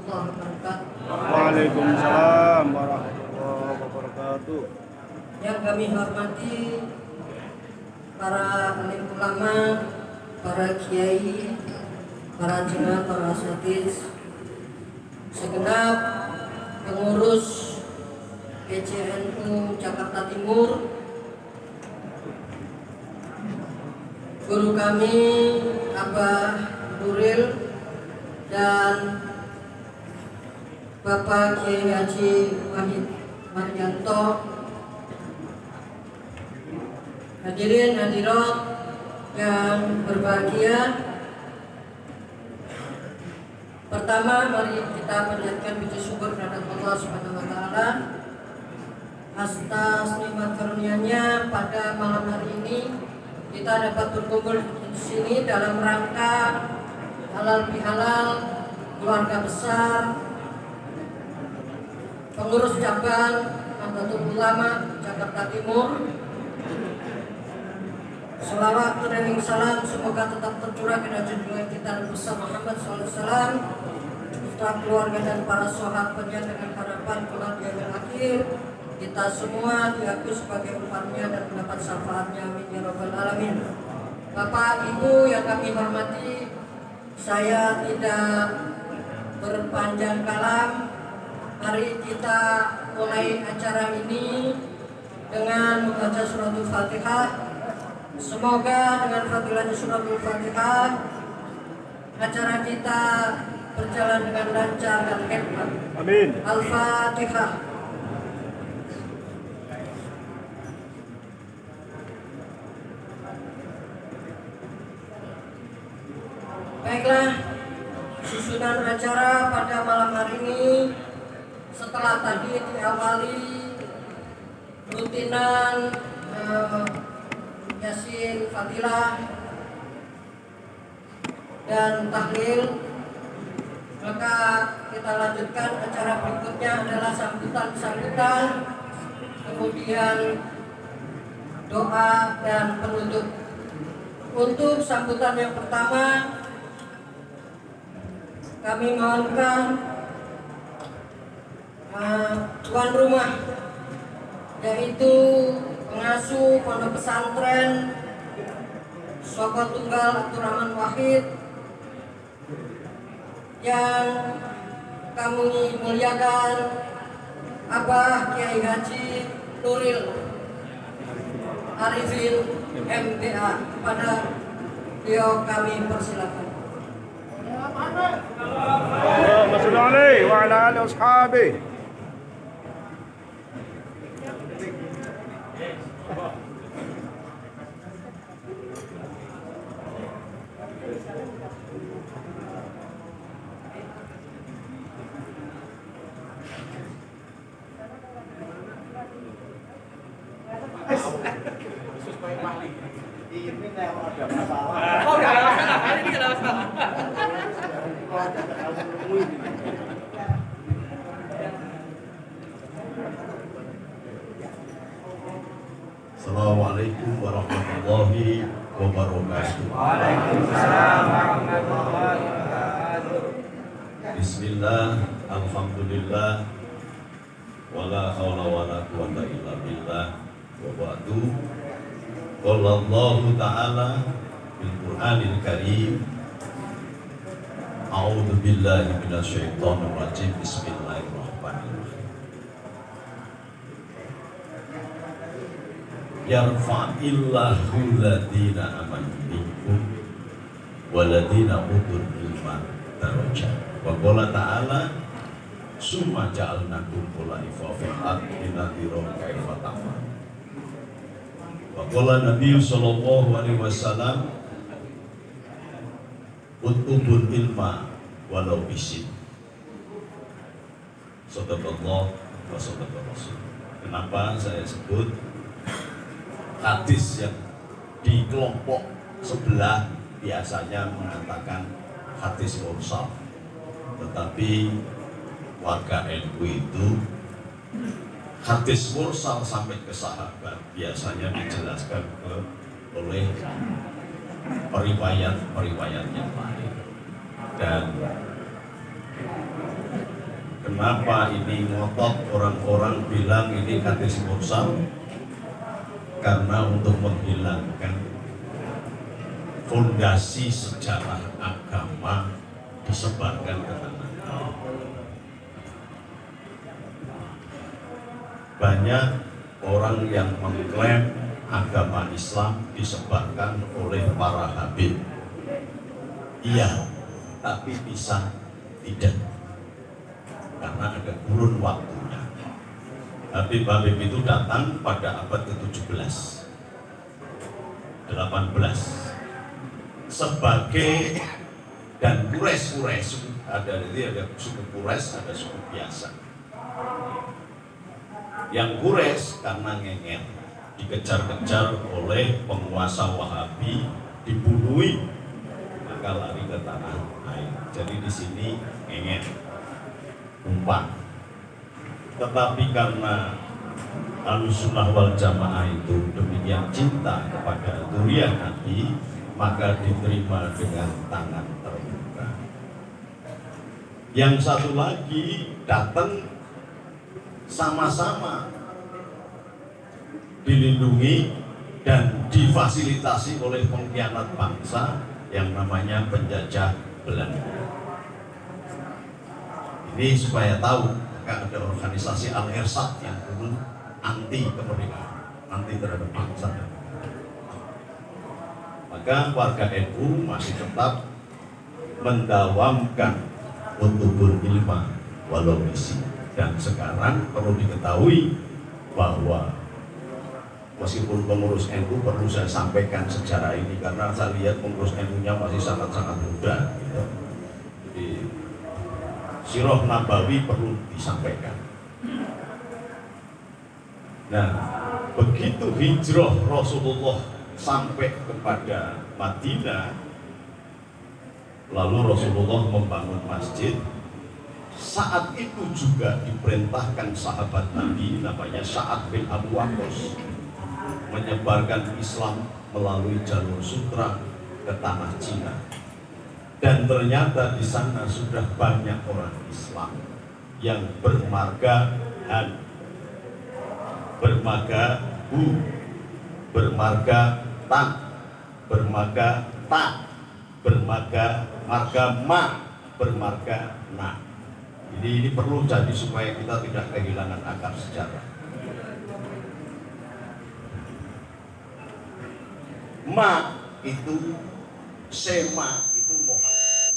warahmatullahi wabarakatuh. Waalaikumsalam warahmatullahi wabarakatuh. Yang kami hormati para alim ulama, para kiai, para jemaah, para asatidz, segenap pengurus PCNU Jakarta Timur, guru kami Abah Nuril dan Bapak Kiai Haji Wahid Maryanto, hadirin hadirat yang berbahagia. Pertama, mari kita panjatkan puji syukur kepada Allah Subhanahu wa taala atas nikmat karunia-Nya pada malam hari ini kita dapat berkumpul di sini dalam rangka halal bihalal keluarga besar pengurus cabang Nahdlatul Ulama Jakarta Timur. Selawat dan salam semoga tetap tercurah kepada junjungan kita Nabi besar Muhammad SAW, beserta keluarga dan para sahabatnya, dengan harapan kelak di akhir akhir kita semua diakui sebagai umatnya dan mendapat syafaatnya. Amin ya rabbal alamin. Bapak Ibu yang kami hormati, saya tidak berpanjang kalam. Mari kita mulai acara ini dengan membaca suratul Fatihah. Semoga dengan fadilahnya suratul Fatihah acara kita berjalan dengan lancar dan hikmat. Amin. Al-Fatihah. Baiklah, susunan acara pada malam hari ini setelah tadi diawali rutinan Yasin, Fadilah, dan Tahlil, maka kita lanjutkan acara berikutnya adalah sambutan, kemudian doa dan penutup. Untuk sambutan yang pertama, kami mohonkan tuan rumah, yaitu pengasuh pondok pesantren Soko Tunggal Abdurrahman Wahid, yang kami muliakan Abah Kiai Haji Nuril Arifin MBA. Pada beliau kami persilakan. Allahumma shalli alaihi wa ala alihi washabihi. Oh, nggak ada masalah. Hari ini nggak ada masalah. Assalamualaikum warahmatullahi wabarakatuh. Waalaikumsalam warahmatullahi wabarakatuh. Bismillah, alhamdulillah, wala haula wala quwata illa billah, wa ba'du. Qala Allahu ta'ala fil Qur'anil Karim, a'udzu billahi minasyaitonir rajim. Bismillahirrahmanirrahim. Yarfa'illahu alladhina amanu minkum waladhina utul ilma darajat. Wa qala ta'ala summa ja'alnakum khulafa fil ardi linadhira kaifa ta'malun. Wa qala Nabi sallallahu alaihi wasallam utubul ilma walau bisin. Sadaqallah wa sadaqar rasul. Kenapa saya sebut hadis yang di kelompok sebelah biasanya mengatakan hadis mursal, tetapi warga NU itu hadis mursal sampai ke sahabat biasanya dijelaskan oleh periwayat yang lain. Dan Kenapa ini ngotot orang-orang bilang ini hadis mursal? Karena untuk menghilangkan fondasi sejarah agama disebarkan ke tanah air. Banyak orang yang mengklaim agama Islam disebarkan oleh para habib. Iya, tapi bisa tidak, karena ada kurun waktunya. Habib-habib itu datang pada abad ke-17, 18 sebagai, dan Quraisy ada suku Quraisy, ada suku biasa. Yang Quraisy karena ngengel, dikejar-kejar oleh penguasa Wahabi, dibunuhi, maka lari ke tanah air. Jadi di sini ngengel, umpan. Tetapi karena Ahlussunnah wal Jamaah itu demikian cinta kepada dzurriyyah Nabi, maka diterima dengan tangan terbuka. Yang satu lagi datang sama-sama dilindungi dan difasilitasi oleh pengkhianat bangsa yang namanya penjajah Belanda. Ini supaya tahu, maka ada organisasi Al-Irsad yang dulu anti kemerdekaan, anti terhadap bangsa. Maka warga NU masih tetap mendawamkan kutubul ilma walau isi. Dan sekarang perlu diketahui bahwa meskipun pengurus NU perlu saya sampaikan sejarah ini, karena saya lihat pengurus NU-nya masih sangat-sangat muda gitu. Jadi Sirah Nabawi perlu disampaikan. Nah, begitu hijrah Rasulullah sampai kepada Madinah, lalu Rasulullah membangun masjid. Saat itu juga diperintahkan sahabat Nabi namanya Sa'ad bin Abu Waqqas menyebarkan Islam melalui jalur sutra ke tanah Cina. Dan ternyata di sana sudah banyak orang Islam yang bermarga Han, bermarga Hu, bermarga Tan, bermarga Ta, bermarga Ma, bermarga Na. Jadi ini perlu jadi supaya kita tidak kehilangan akar sejarah. Ma itu, Sema itu Muhammad.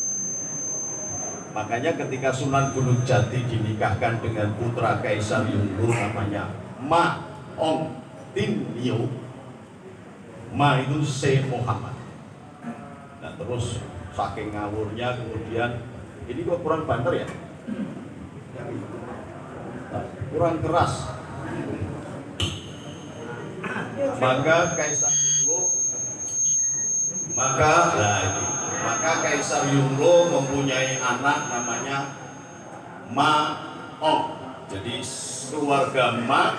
Makanya ketika Sunan Gunung Jati dinikahkan dengan putra Kaisar Yunus namanya Ma Ong Tin Nio, Ma itu Se Muhammad. Nah terus saking ngawurnya kemudian, ini kok kurang banter ya? Kurang keras. Maka Kaisar Yunus, maka Kaisar Yunus mempunyai anak namanya Ma Ong. Jadi keluarga Ma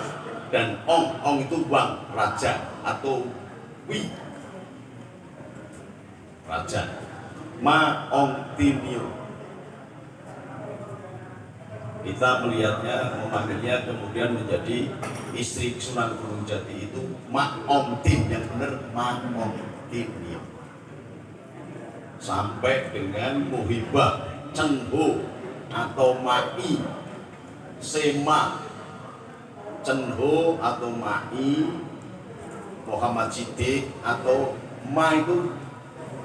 dan Ong. Ong itu Wang, raja atau Wi, raja. Ma Ong Tinio. Kita melihatnya, memanggilnya kemudian menjadi istri Sunan Gunung Jati itu Ma Ong Tin, yang benar Ma Ong Tinio. Sampai dengan Muhibah, Chen Ho atau Mai, Sema, Chen Ho atau Mai, Muhammad Siddiq atau Ma itu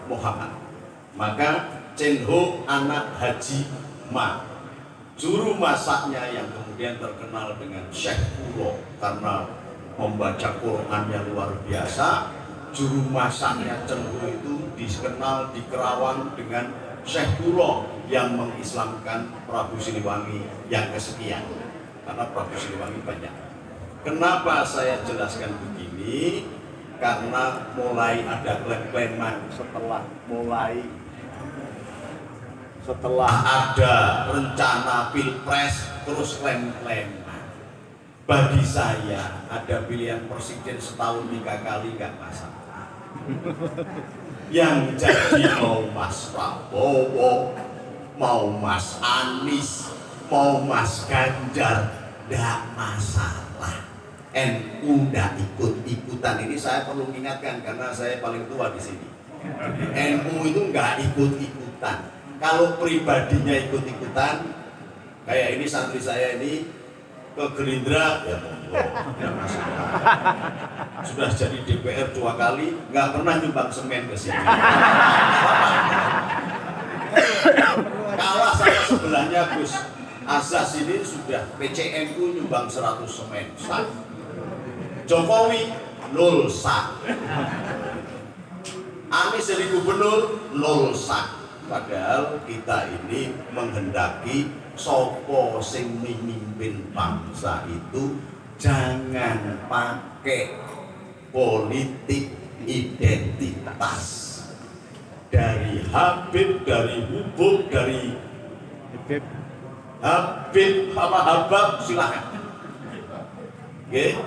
Muhammad. Maka Chen Ho anak Haji Ma. Juru masaknya yang kemudian terkenal dengan Syekh Kulo karena membaca Qurannya luar biasa. Juru masaknya Chen Ho itu dikenal di Kerawang dengan Syekh Kulo yang mengislamkan Prabu Siliwangi yang kesekian. Karena Prabu Siliwangi banyak. Kenapa saya jelaskan begini? Karena mulai ada klaim-klaiman setelah ada rencana pilpres terus klaim-klaiman. Bagi saya ada pilihan presiden setahun 3 kali nggak masalah. Yang jadi mau Mas Prabowo, mau Mas Anies, mau Mas Ganjar nggak masalah. NU nggak ikut-ikutan. Ini saya perlu ingatkan karena saya paling tua di sini. NU itu nggak ikut-ikutan. Kalau pribadinya ikut-ikutan, kayak ini santri saya ini ke Gerindra, ya monggo, nggak masalah. Sudah jadi DPR 2 kali, nggak pernah nyumbang semen ke sini. Kalah sama sebelahnya Gus Azaz ini sudah PCNU nyumbang 100 semen. Sah. Jokowi 0 sah. Anies jadi gubernur 0 sah. Padahal kita ini menghendaki sopo sing memimpin bangsa itu jangan pakai politik identitas. Dari Habib, dari Hubub, dari Habib apa Habab silahkan. Oke,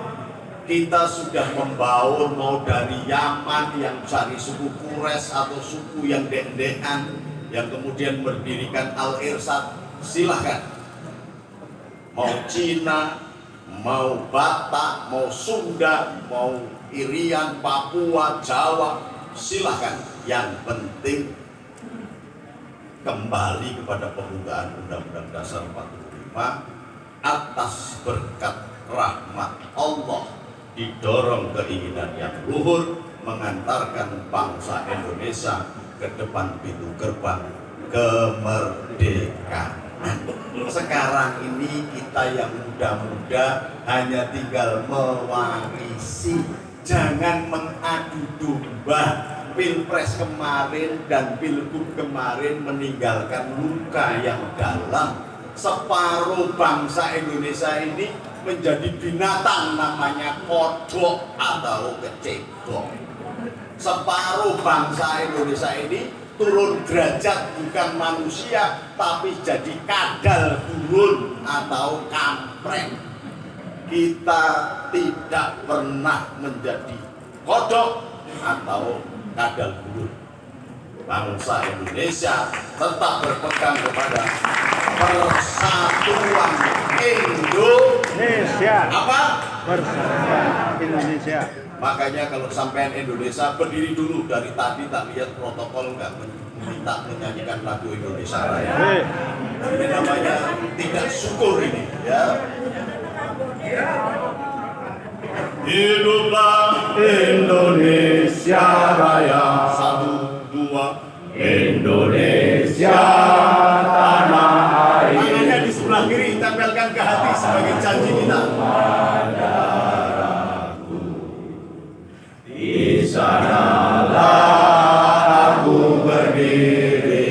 kita sudah membangun mau dari Yaman yang cari suku Quraisy atau suku yang dendekan yang kemudian mendirikan Al-Irsad, silahkan. Mau Cina, mau Batak, mau Sunda, mau Irian, Papua, Jawa, silahkan. Yang penting kembali kepada pembukaan Undang-Undang Dasar 45 atas berkat rahmat Allah, didorong keinginan yang luhur mengantarkan bangsa Indonesia ke depan pintu gerbang kemerdekaan. Sekarang ini kita yang muda-muda hanya tinggal mewarisi, jangan mengadu domba. Pilpres kemarin dan Pilgub kemarin meninggalkan luka yang dalam. Separuh bangsa Indonesia ini menjadi binatang namanya kodok atau kecebong. Separuh bangsa Indonesia ini turun derajat bukan manusia tapi jadi kadal burun atau kampret. Kita tidak pernah menjadi kodok atau kadal burun. Bangsa Indonesia tetap berpegang kepada persatuan Indonesia. Apa? Persatuan Indonesia. Makanya kalau sampean Indonesia berdiri dulu, dari tadi tak lihat protokol nggak minta menyanyikan lagu Indonesia Raya. Ini namanya tidak syukur ini, ya. Hiduplah Indonesia Raya. 1, 2. Indonesia tanah air. Tangannya di sebelah kiri tempelkan ke hati sebagai janji kita. Di sanalah aku berdiri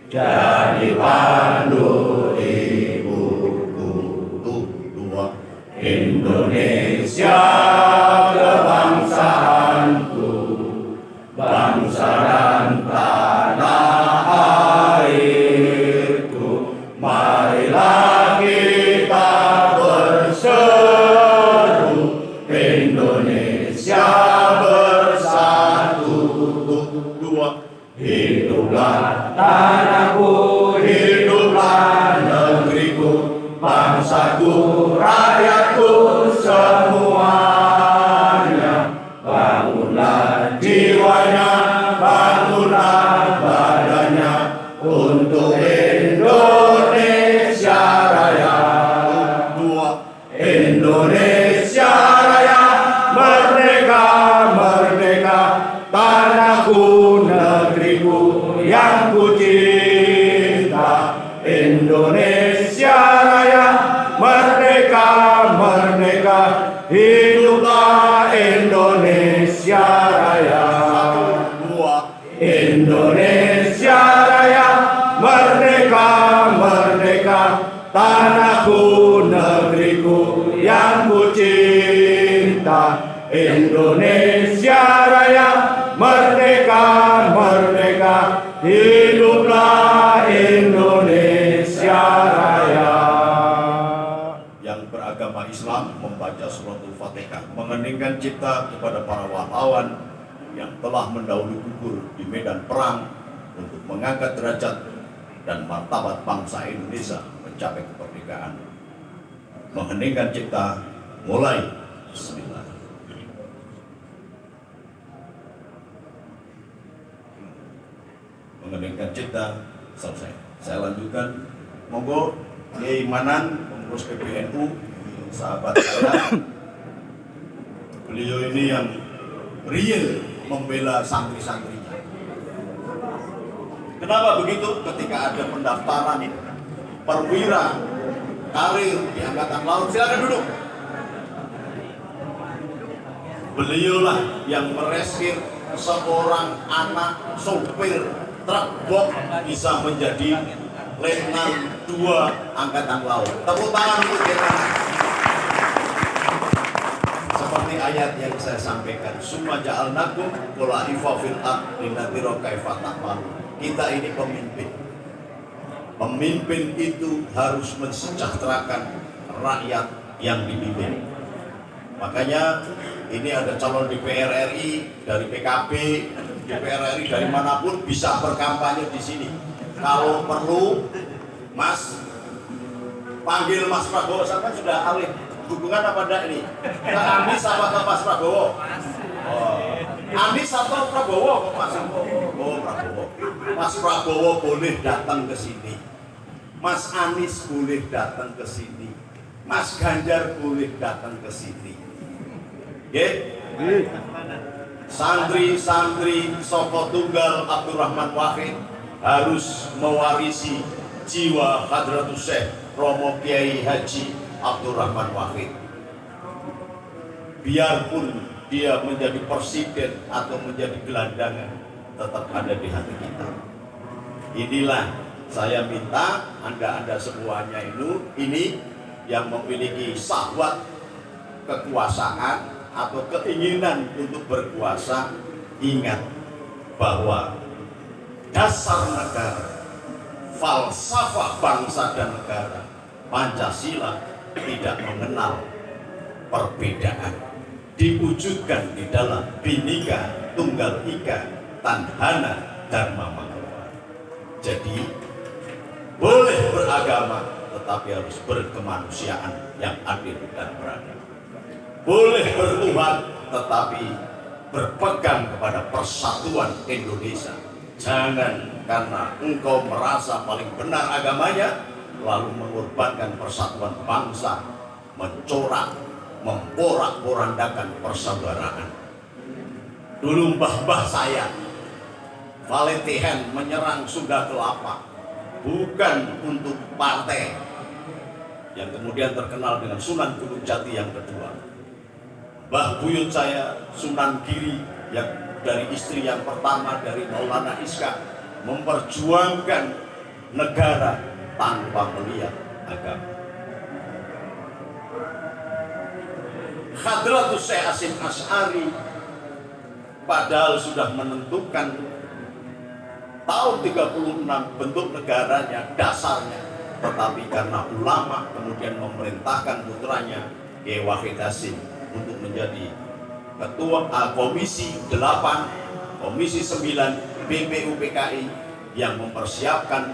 jadi pandu ibuku. 2. Indonesia kebangsaanku, bangsa dan tanah airku. Marilah kita berseru, Indonesia bersatu. 2. Hiduplah tanahku, hiduplah negeriku, bangsaku, rakyatku semuanya. Bangunlah jiwanya, bangunlah badannya untuk Indonesia Raya. 2. Indonesia Raya, merdeka, merdeka, tanahku, negeriku yang ku cinta. Indonesia Raya, merdeka, merdeka, hiduplah Indonesia Raya. 2. Indonesia Raya, merdeka, merdeka, tanahku, negeriku yang ku cinta. Indonesia Raya, merdeka, merdeka, hiduplah Indonesia Raya. Yang beragama Islam membaca suratul Fatihah, mengeningkan cipta kepada para pahlawan yang telah mendahului gugur di medan perang untuk mengangkat derajat dan martabat bangsa Indonesia mencapai kemerdekaan. Mengheningkan cipta, mulai. Bismillah. Mengheningkan cipta, selesai. Saya lanjutkan. Monggo Kiai Manan, pengurus PBNU, sahabat saya. Beliau ini yang real membela santri-santrinya. Kenapa begitu? Ketika ada pendaftaran perwira karir di Angkatan Laut, silakan duduk. Beliaulah yang mereskir seorang anak sopir truk box bisa menjadi Letnan 2 Angkatan Laut. Tepuk tangan untuk kita. Seperti ayat yang saya sampaikan, summa ja'alnakum khulafa fil ardh linadhira kaifa ta'malun. Kita ini pemimpin. Pemimpin itu harus mensejahterakan rakyat yang dipimpin. Makanya ini ada calon DPR RI dari PKB, DPR RI dari manapun bisa berkampanye di sini. Kalau perlu, Mas, panggil Mas Prabowo, sampai sudah alih hubungan apa enggak ini? Ke Anies apa ke Mas Prabowo? Oh. Anies atau Prabowo? Mas Prabowo. Mas Prabowo boleh datang ke sini. Mas Anies boleh datang ke sini. Mas Ganjar boleh datang ke sini. Santri-santri Soko Tunggal Abdurrahman Wahid harus mewarisi jiwa Hadratus Syekh Romo Kiai Haji Abdurrahman Wahid. Biarpun dia menjadi presiden atau menjadi gelandangan, tetap ada di hati kita. Inilah saya minta Anda semuanya ini yang memiliki syahwat kekuasaan atau keinginan untuk berkuasa, ingat bahwa dasar negara, falsafah bangsa dan negara, Pancasila tidak mengenal perbedaan, diwujudkan di dalam Bhinneka Tunggal Ika Tadhana Dharma Manggala. Jadi boleh beragama tetapi harus berkemanusiaan yang adil dan beradab. Boleh bertuhan tetapi berpegang kepada persatuan Indonesia. Jangan karena engkau merasa paling benar agamanya lalu mengorbankan persatuan bangsa, mencorak, memporak-porandakan persaudaraan. Dulu mbah-mbah saya Valentine menyerang Sunda Kelapa bukan untuk partai yang kemudian terkenal dengan Sunan Gunung Jati yang kedua. Mbah buyut saya Sunan Giri yang dari istri yang pertama dari Maulana Iskak memperjuangkan negara tanpa melihat agama. Hadratus Syekh Hasyim Asy'ari padahal sudah menentukan tahun 36 bentuk negaranya, dasarnya, tetapi karena ulama kemudian memerintahkan putranya Kiai Wahid Hasyim untuk menjadi ketua Komisi 8, Komisi 9 BPUPKI yang mempersiapkan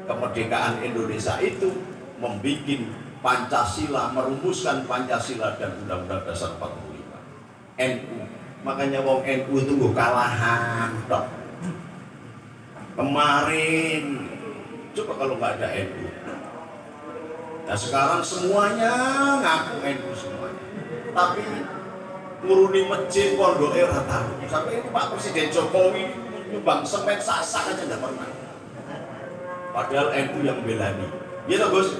kemerdekaan Indonesia itu, membuat Pancasila, merumuskan Pancasila dan Undang-Undang Dasar 45. NU, makanya wong NU itu gue kalahan dok. Kemarin, coba kalau nggak ada NU. Nah sekarang semuanya ngaku NU semuanya. Tapi nguruni masjid pondoke ora tahu. Sampai ini Pak Presiden Jokowi nyumbang semen sasak aja enggak pernah. Padahal NU yang belani. Gitu Gus.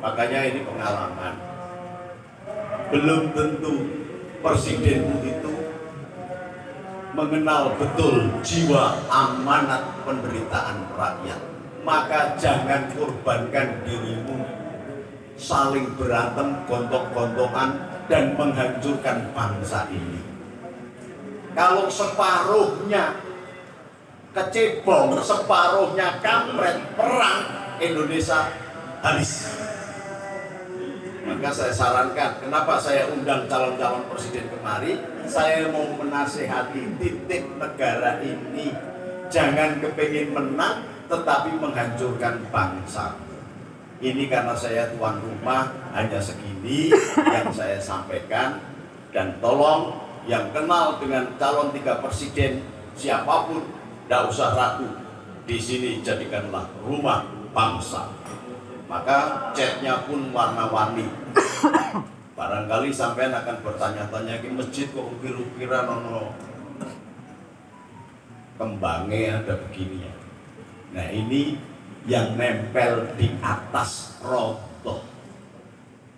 Makanya ini pengalaman. Belum tentu presidenmu itu mengenal betul jiwa amanat penderitaan rakyat. Maka jangan korbankan dirimu saling berantem, gontok-gontokan dan menghancurkan bangsa ini. Kalau separuhnya kecebong, separuhnya kampret, perang, Indonesia habis. Maka saya sarankan, kenapa saya undang calon-calon presiden kemari, saya mau menasehati titik negara ini. Jangan kepengin menang, tetapi menghancurkan bangsa. Ini karena saya tuan rumah, hanya segini yang saya sampaikan. Dan tolong yang kenal dengan calon 3 presiden siapapun, tidak usah ragu. Di sini jadikanlah rumah bangsa. Maka catnya pun warna-warni. Barangkali sampean akan bertanya-tanya, ke masjid kok ukir-ukiran ono kembangnya ada begini ya. Nah ini yang nempel di atas rotoh.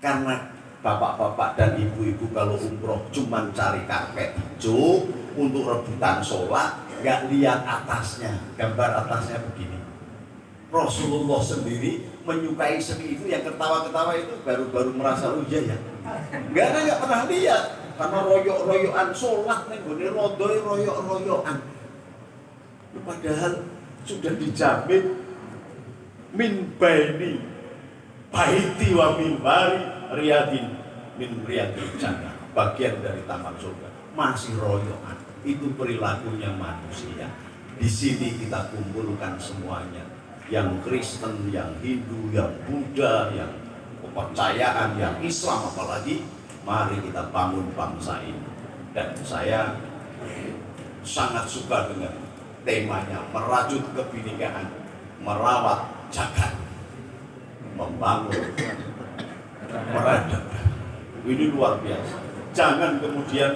Karena bapak-bapak dan ibu-ibu kalau umroh cuman cari karpet hijau untuk rebutan sholat, nggak lihat atasnya. Gambar atasnya begini. Rasulullah sendiri menyukai seni itu, yang ketawa-ketawa itu baru-baru merasa oh iya ya. Nggak pernah lihat. Karena royok-royokan sholat nih, gini rodoi royok-royokan. Padahal sudah dijamin min baini baiti wa mimbari riyadin min riyadil jannah, bagian dari taman surga. Masih royokan. Itu perilakunya manusia. Di sini kita kumpulkan semuanya, yang Kristen, yang Hindu, yang Buddha, yang kepercayaan, yang Islam apalagi. Mari kita bangun bangsa ini. Dan saya sangat suka dengan temanya, merajut kebinekaan, merawat jagat, membangun peradaban. Ini luar biasa. Jangan kemudian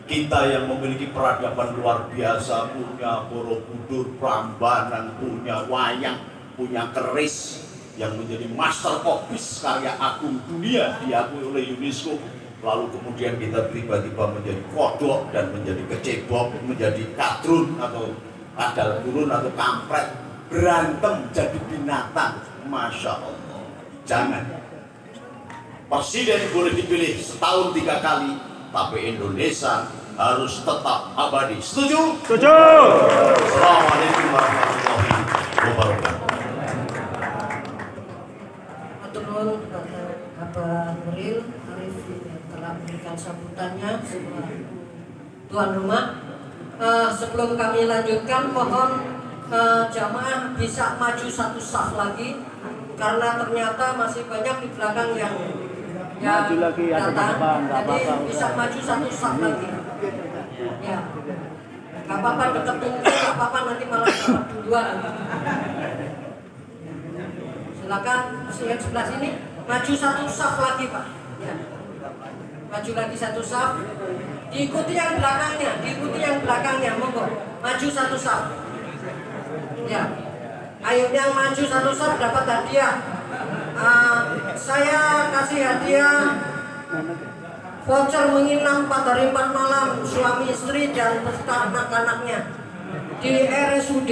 kita yang memiliki peradaban luar biasa, punya Borobudur, Prambanan, punya wayang, punya keris yang menjadi masterpiece karya agung dunia diakui oleh UNESCO, lalu kemudian kita tiba-tiba menjadi kodok dan menjadi kecebok, menjadi kadrun atau kadal gurun atau kampret, berantem jadi binatang. Masya Allah. Jangan. Presiden boleh dipilih setahun 3 kali, tapi Indonesia harus tetap abadi. Setuju? Setuju. Assalamualaikum warahmatullahi wabarakatuh. Matur nuwun kepada Bapak Nuril Arif yang telah memberikan sambutannya sebagai tuan rumah. Sebelum kami lanjutkan, mohon jamaah bisa maju 1 saf lagi, karena ternyata masih banyak di belakang yang Maju lagi, ada datang. depan, nggak Jadi apa-apa. bisa maju 1 saf lagi. Ya, nggak apa-apa dekat mungkin, nggak apa-apa nanti malah dapat duluan. Silakan yang sebelah sini maju 1 saf lagi Pak. Ya. Maju lagi 1 saf. Diikuti yang belakangnya, monggo. Maju 1 saf. Ya. Ayo yang maju 1 saf dapat hadiah. Saya kasih hadiah voucher menginap 4 hari 4 malam suami istri dan beserta anak-anaknya di RSUD.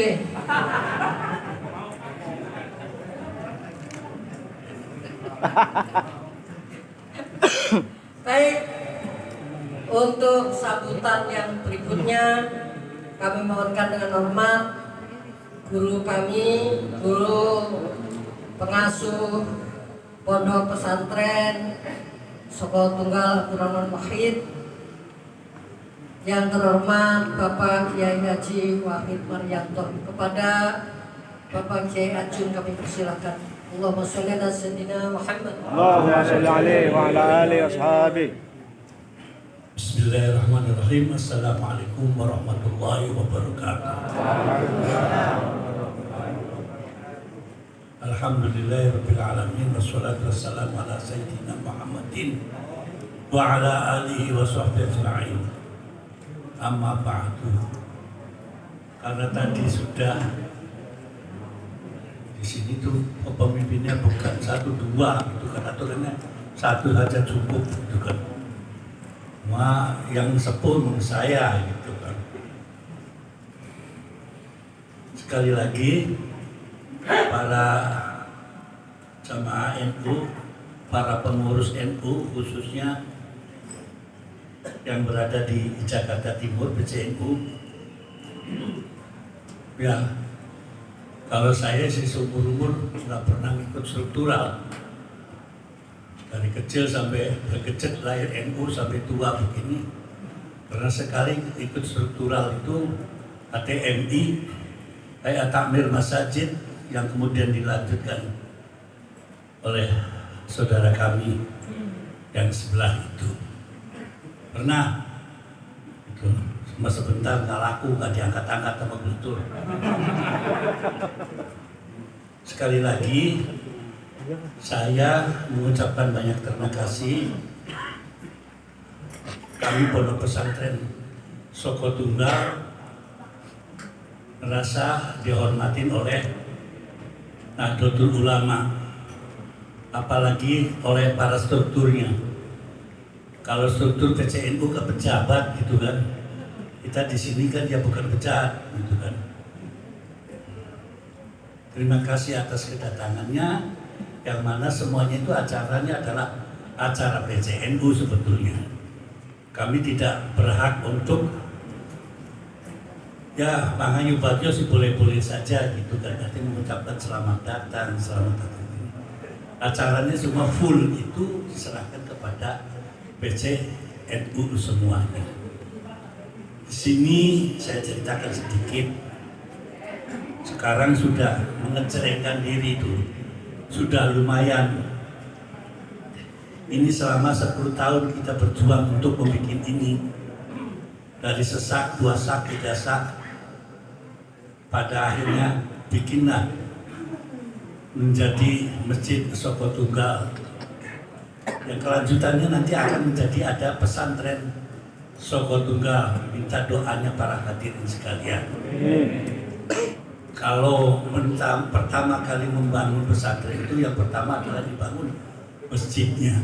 Baik, untuk sambutan yang berikutnya kami mohonkan dengan hormat guru kami, guru pengasuh Pondok Pesantren Sekolah Tunggal Abdurrahman Wahid, yang terhormat Bapak Kiai Haji Wahid Maryanto. Kepada Bapak Kiai Ajun kami persilakan. Allahumma sholli ala sayyidina Muhammad. Allahumma sholli alaihi wa ala alihi washabihi. Bismillahirrahmanirrahim. Assalamualaikum warahmatullahi wabarakatuh. Alhamdulillahirabbil alamin, wassalatu wassalamu ala sayyidina Muhammadin wa ala alihi wa sahbihi ajma'in. Amma ba'du. Karena tadi sudah di sini tuh pemimpinnya bukan 1, 2 itu kan, aturannya 1 saja cukup gitu kan. Yang sepuluh saya gitu kan. Sekali lagi para jamaah NU, para pengurus NU khususnya yang berada di Jakarta Timur PCNU, ya kalau saya sih seumur-umur nggak pernah ikut struktural. Dari kecil sampai kecil lahir NU sampai tua begini, karena sekali ikut struktural itu ATMI, kayak takmir masjid, yang kemudian dilanjutkan oleh saudara kami yang sebelah itu. Pernah itu cuma sebentar nggak laku, nggak diangkat-angkat sama Gus Dur. Sekali lagi saya mengucapkan banyak terima kasih. Kami Pondok Pesantren Soko Tunggal merasa dihormatin oleh Nahdlatul Ulama, apalagi oleh para strukturnya. Kalau struktur PCNU ke pejabat gitu kan, kita di sini kan ya bukan pejabat gitu kan. Terima kasih atas kedatangannya, yang mana semuanya itu acaranya adalah acara PCNU sebetulnya. Kami tidak berhak untuk ya Bang Ayu Bagio sih boleh-boleh saja gitu kan, nanti mengucapkan selamat datang. Acaranya semua full itu diserahkan kepada PCNU semuanya. Di sini saya ceritakan sedikit. Sekarang sudah mengecerengkan diri itu, sudah lumayan. Ini selama 10 tahun kita berjuang untuk membuat ini. Dari sesak, 2 sak, 3 sak, pada akhirnya bikinlah menjadi Masjid Soko Tunggal. Yang kelanjutannya nanti akan menjadi ada pesantren Soko Tunggal. Minta doanya para hadirin sekalian. Kalau pertama kali membangun pesantren itu, yang pertama adalah dibangun masjidnya.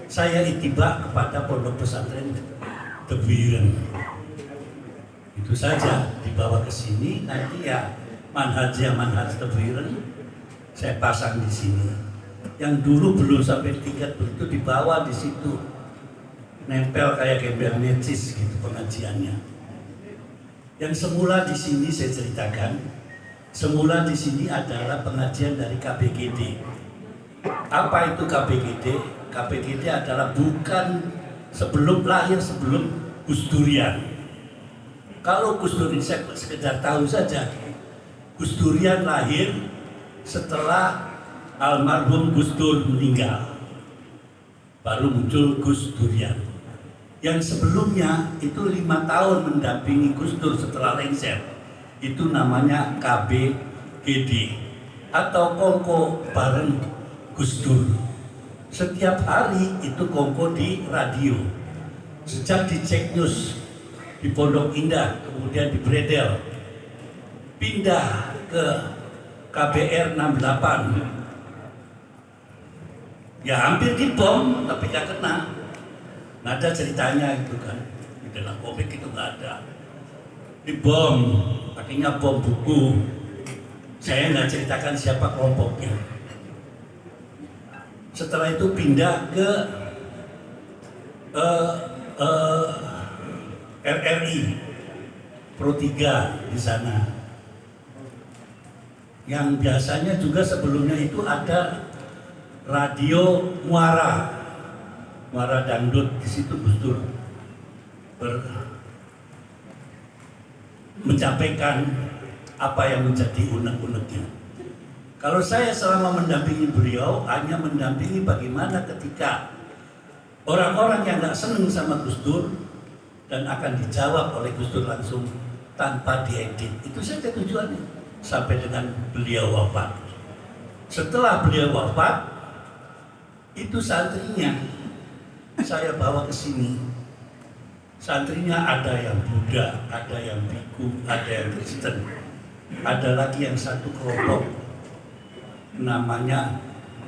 Saya ittiba kepada Pondok Pesantren Tebuireng. Itu saja, dibawa ke sini, nanti ya manhaj Tebuireng saya pasang di sini. Yang dulu belum sampai tingkat itu dibawa di situ, nempel kayak gembel necis gitu pengajiannya. Yang semula di sini saya ceritakan, semula di sini adalah pengajian dari KBGD. Apa itu KBGD? KBGD adalah bukan sebelum Gus Durian. Kalau Gus Durian, saya sekedar tahu saja, Gus Durian lahir setelah almarhum Gus Dur meninggal, baru muncul Gus Durian. Yang sebelumnya itu 5 tahun mendampingi Gus Dur setelah lengser, itu namanya KBGD atau Kongko bareng Gus Dur. Setiap hari itu kongko di radio. Sejak di Cek News di Pondok Indah, kemudian di Bredel, pindah ke KBR 68. Ya hampir dibom, tapi gak kena. Nggak ada ceritanya itu kan. Di dalam komik itu nggak ada. Dibom, akhirnya bom buku. Saya nggak ceritakan siapa kelompoknya. Setelah itu pindah ke RRI Pro 3 di sana. Yang biasanya juga sebelumnya itu ada radio Muara Dangdut. Di situ Gus Dur menyampaikan apa yang menjadi unek-uneknya. Kalau saya selama mendampingi beliau hanya mendampingi bagaimana ketika orang-orang yang nggak seneng sama Gus Dur dan akan dijawab oleh Gus Dur langsung tanpa diedit. Itu saja tujuannya sampai dengan beliau wafat. Setelah beliau wafat, itu santrinya saya bawa ke sini. Santrinya ada yang Buddha, ada yang Biku, ada yang Kristen, ada lagi yang satu kelompok namanya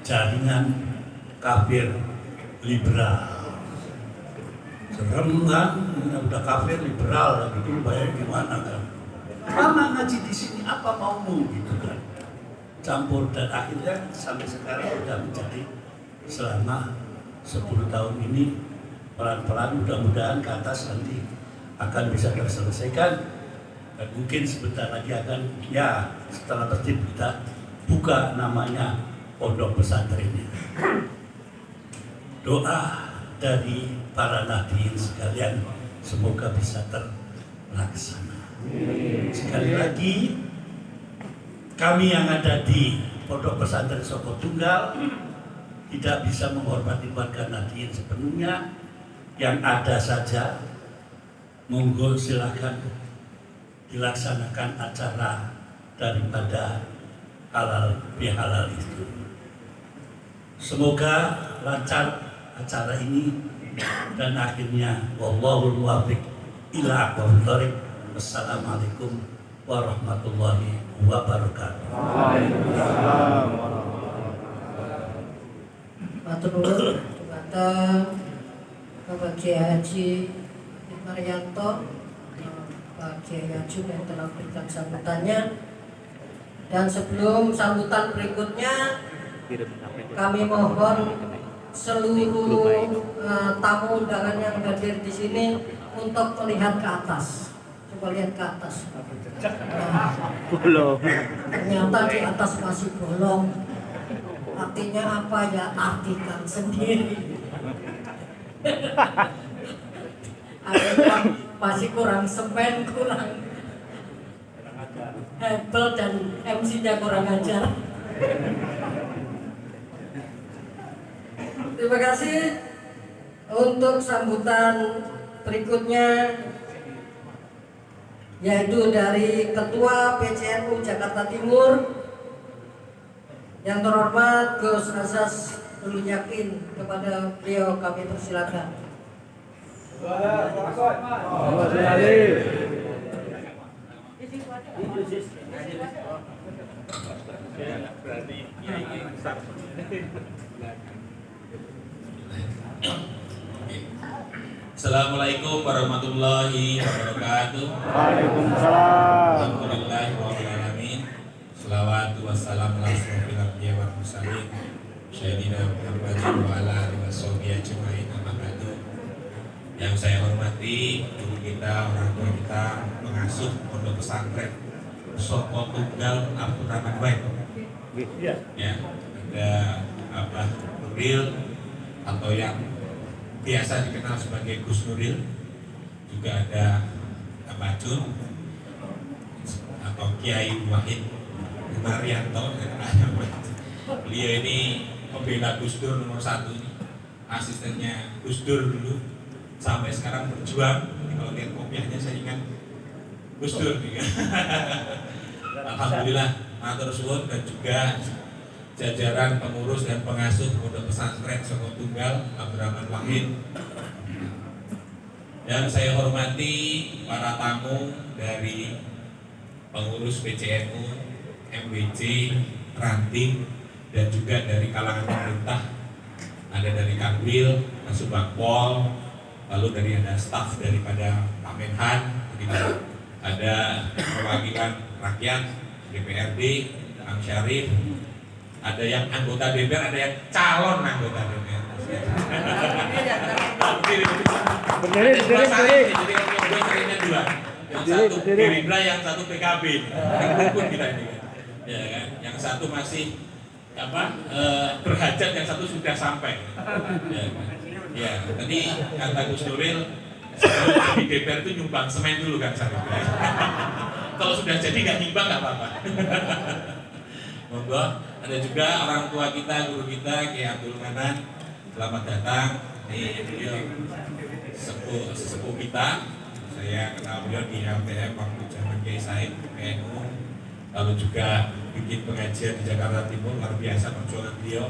Jaringan Kafir Liberal. Serem kan, udah kafir liberal lagi, itu bayar gimana kan? Lama ngaji di sini, apa maumu gitu kan? Campur, dan akhirnya sampai sekarang udah menjadi selama 10 tahun ini pelan-pelan, mudah-mudahan ke atas nanti akan bisa terselesaikan, dan mungkin sebentar lagi akan ya setelah tertib kita buka namanya pondok pesantrennya. Doa dari para nahdien sekalian semoga bisa terlaksana. Sekali lagi kami yang ada di Pondok Pesantren Soko Tunggal tidak bisa menghormati warga Nahdien sepenuhnya. Yang ada saja, monggo silakan dilaksanakan acara daripada halal bihalal itu. Semoga lancar acara ini dan akhirnya wallahul muwaffiq ila aqwamit thoriq. Wassalamualaikum warahmatullahi wabarakatuh. Matur nuwun dumateng Bapak Kiai Haji Maryanto, Pak Kiai Haji yang telah memberikan sambutannya. Dan sebelum sambutan berikutnya, kami mohon seluruh tamu undangan yang hadir di sini untuk melihat ke atas. Coba lihat ke atas. Belum. Ternyata di atas masih bolong. Artinya apa ya? Artikan sendiri. Ada masih kurang semen, kurang hebel, dan MC-nya kurang ajar. Terima kasih. Untuk sambutan berikutnya yaitu dari Ketua PCNU Jakarta Timur yang terhormat Gus Azas Nurul Yakin. Kepada beliau kami persilakan. Assalamualaikum warahmatullahi wabarakatuh. Waalaikumsalam. Alhamdulillahirrahmanirrahim. Salawatu wassalamu ala asrofil anbiya wal mursalin Sayyidina Muhammadin wa ala alihi washabihi ajmain, amma ba'du. Yang saya hormati guru kita, orang tua kita, pengasuh pondok pesantren Soko Tunggal Abdurrahman Wahid. Ya, ada Abah Nuril atau yang biasa dikenal sebagai Gus Nuril, juga ada Abah Jun atau Kiai Wahid Maryanto. Beliau ini pembela Gus Dur nomor 1 ini, asistennya Gus Dur dulu sampai sekarang berjuang. Kalau lihat kopiahnya saya ingat Gus Dur juga. Alhamdulillah, matur suwun, dan juga jajaran pengurus dan pengasuh Pondok Pesantren Soko Tunggal Abdurrahman Wahid. Dan saya hormati para tamu dari pengurus PCNU, MWC, Ranting, dan juga dari kalangan pemerintah. Ada dari Kanwil, Kasubagpol, lalu dari ada staf daripada Pak Menhan, ada perwakilan rakyat, DPRD, Kang Syarif, ada yang anggota DPR, ada yang calon anggota DPR. Berdiri. Jadi gue carinya dua, yang satu Gerindra, yang satu PKB. Yang rukun kita ini kan. Ya kan, yang satu masih berhajat, yang satu sudah sampai. Ya, kan? Ya, tadi kata Gus Nuril, sebelum di DPR itu nyumbang semen dulu kan Syarif. Kalau sudah jadi nggak nyumbang nggak apa-apa. Monggo. Ada juga orang tua kita, guru kita, Kiai Abdul Manan. Selamat datang. Ini beliau sesepuh kita. Saya kenal beliau di LTM waktu zaman Kiai Said PNU. Lalu juga bikin pengajian di Jakarta Timur, luar biasa perjuangan beliau.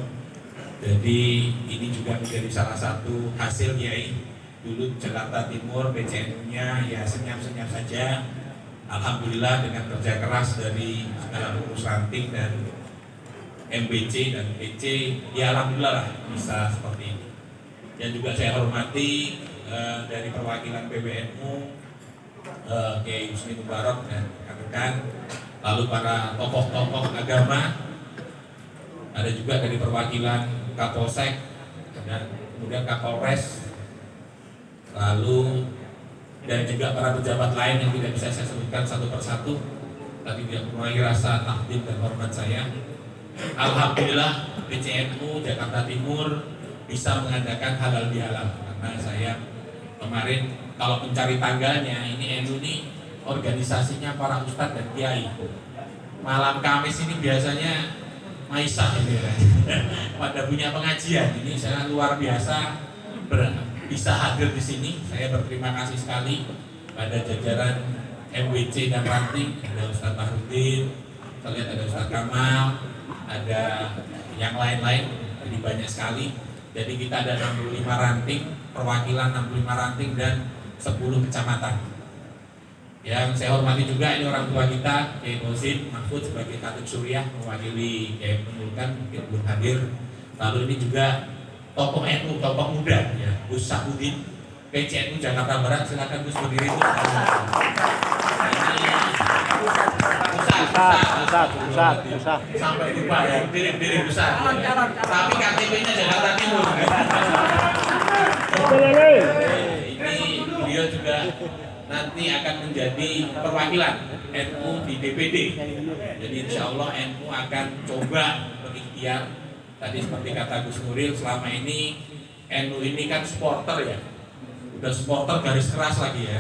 Jadi ini juga menjadi salah satu hasil Kiai. Dulu Jakarta Timur PCNU-nya ya senyap-senyap saja. Alhamdulillah dengan kerja keras dari segala pengurus ranting dan MBC dan PC, ya alhamdulillah lah bisa seperti ini. Yang juga saya hormati dari perwakilan PBNU, Kiai Husni Mubarak dan rekan-rekan, lalu para tokoh-tokoh agama, ada juga dari perwakilan Kapolsek dan kemudian Kapolres, lalu dan juga para pejabat lain yang tidak bisa saya sebutkan satu persatu, tapi tidak mengurangi rasa takdim dan hormat saya. Alhamdulillah PCNU Jakarta Timur bisa mengadakan halal bihalal, karena saya kemarin kalau mencari tanggalnya, ini NU ini organisasinya para ustadz dan kiai. malam Kamis ini biasanya Maisah ini ya. Pada punya pengajian ini saya luar biasa bisa hadir di sini. Saya berterima kasih sekali pada jajaran MWC dan Ranting, ada Ustadz Bahrudin, saya lihat ada Ustadz Kamal, ada yang lain-lain, jadi banyak sekali. Jadi kita ada 65 ranting, perwakilan 65 ranting dan 10 kecamatan. Yang saya hormati juga ini orang tua kita, Kiai Qasim Mahfud sebagai Khatib Suriah mewakili Kiai Penulkan, mungkin belum hadir. Lalu ini juga tokoh NU, tokoh muda, ya, Gus Sapudin, PCNU Jakarta Barat. Silakan Gus berdiri Gus. Usah. Sampai lupa ya, diri besar. Tapi KTP-nya Jakarta Timur. Ini beliau juga nanti akan menjadi perwakilan NU di DPD. Jadi insya Allah NU akan coba berikhtiar. Tadi seperti kata Gus Nuril, selama ini NU ini kan supporter ya. Udah supporter garis keras lagi ya.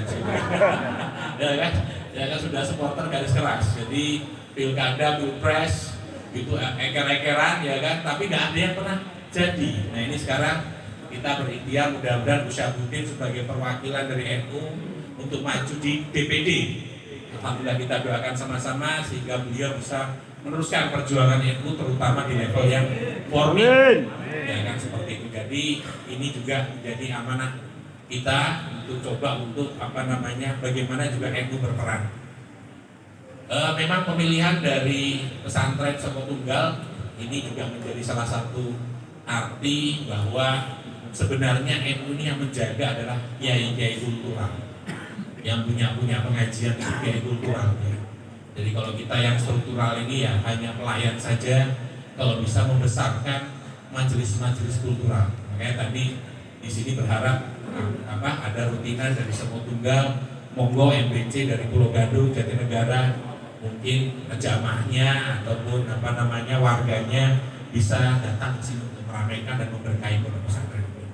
Ya kan sudah supporter garis keras. Jadi pilkada, pilpres itu eker-ekeran ya kan, tapi nggak ada yang pernah jadi. Nah ini sekarang kita berikhtiar, mudah-mudahan Gus Syahbudin sebagai perwakilan dari NU untuk maju di DPD. Alhamdulillah kita doakan sama-sama sehingga beliau bisa meneruskan perjuangan NU terutama di level yang formil. Ya kan seperti itu. Jadi ini juga menjadi amanah kita untuk coba untuk bagaimana juga NU berperan. Memang pemilihan dari pesantren Seko Tunggal ini juga menjadi salah satu arti bahwa sebenarnya NU ini yang menjaga adalah kiai-kiai kultural yang punya pengajian itu kiai kultural ya. Jadi kalau kita yang struktural ini ya hanya pelayan saja, kalau bisa membesarkan majelis-majelis kultural. Makanya tadi di sini berharap ada rutinan dari Seko Tunggal, monggo MBC dari Pulau Gadung, Jatinegara, mungkin jamaahnya ataupun warganya bisa datang ke sini untuk meramaikan dan memberkahi pondok pesantren ini.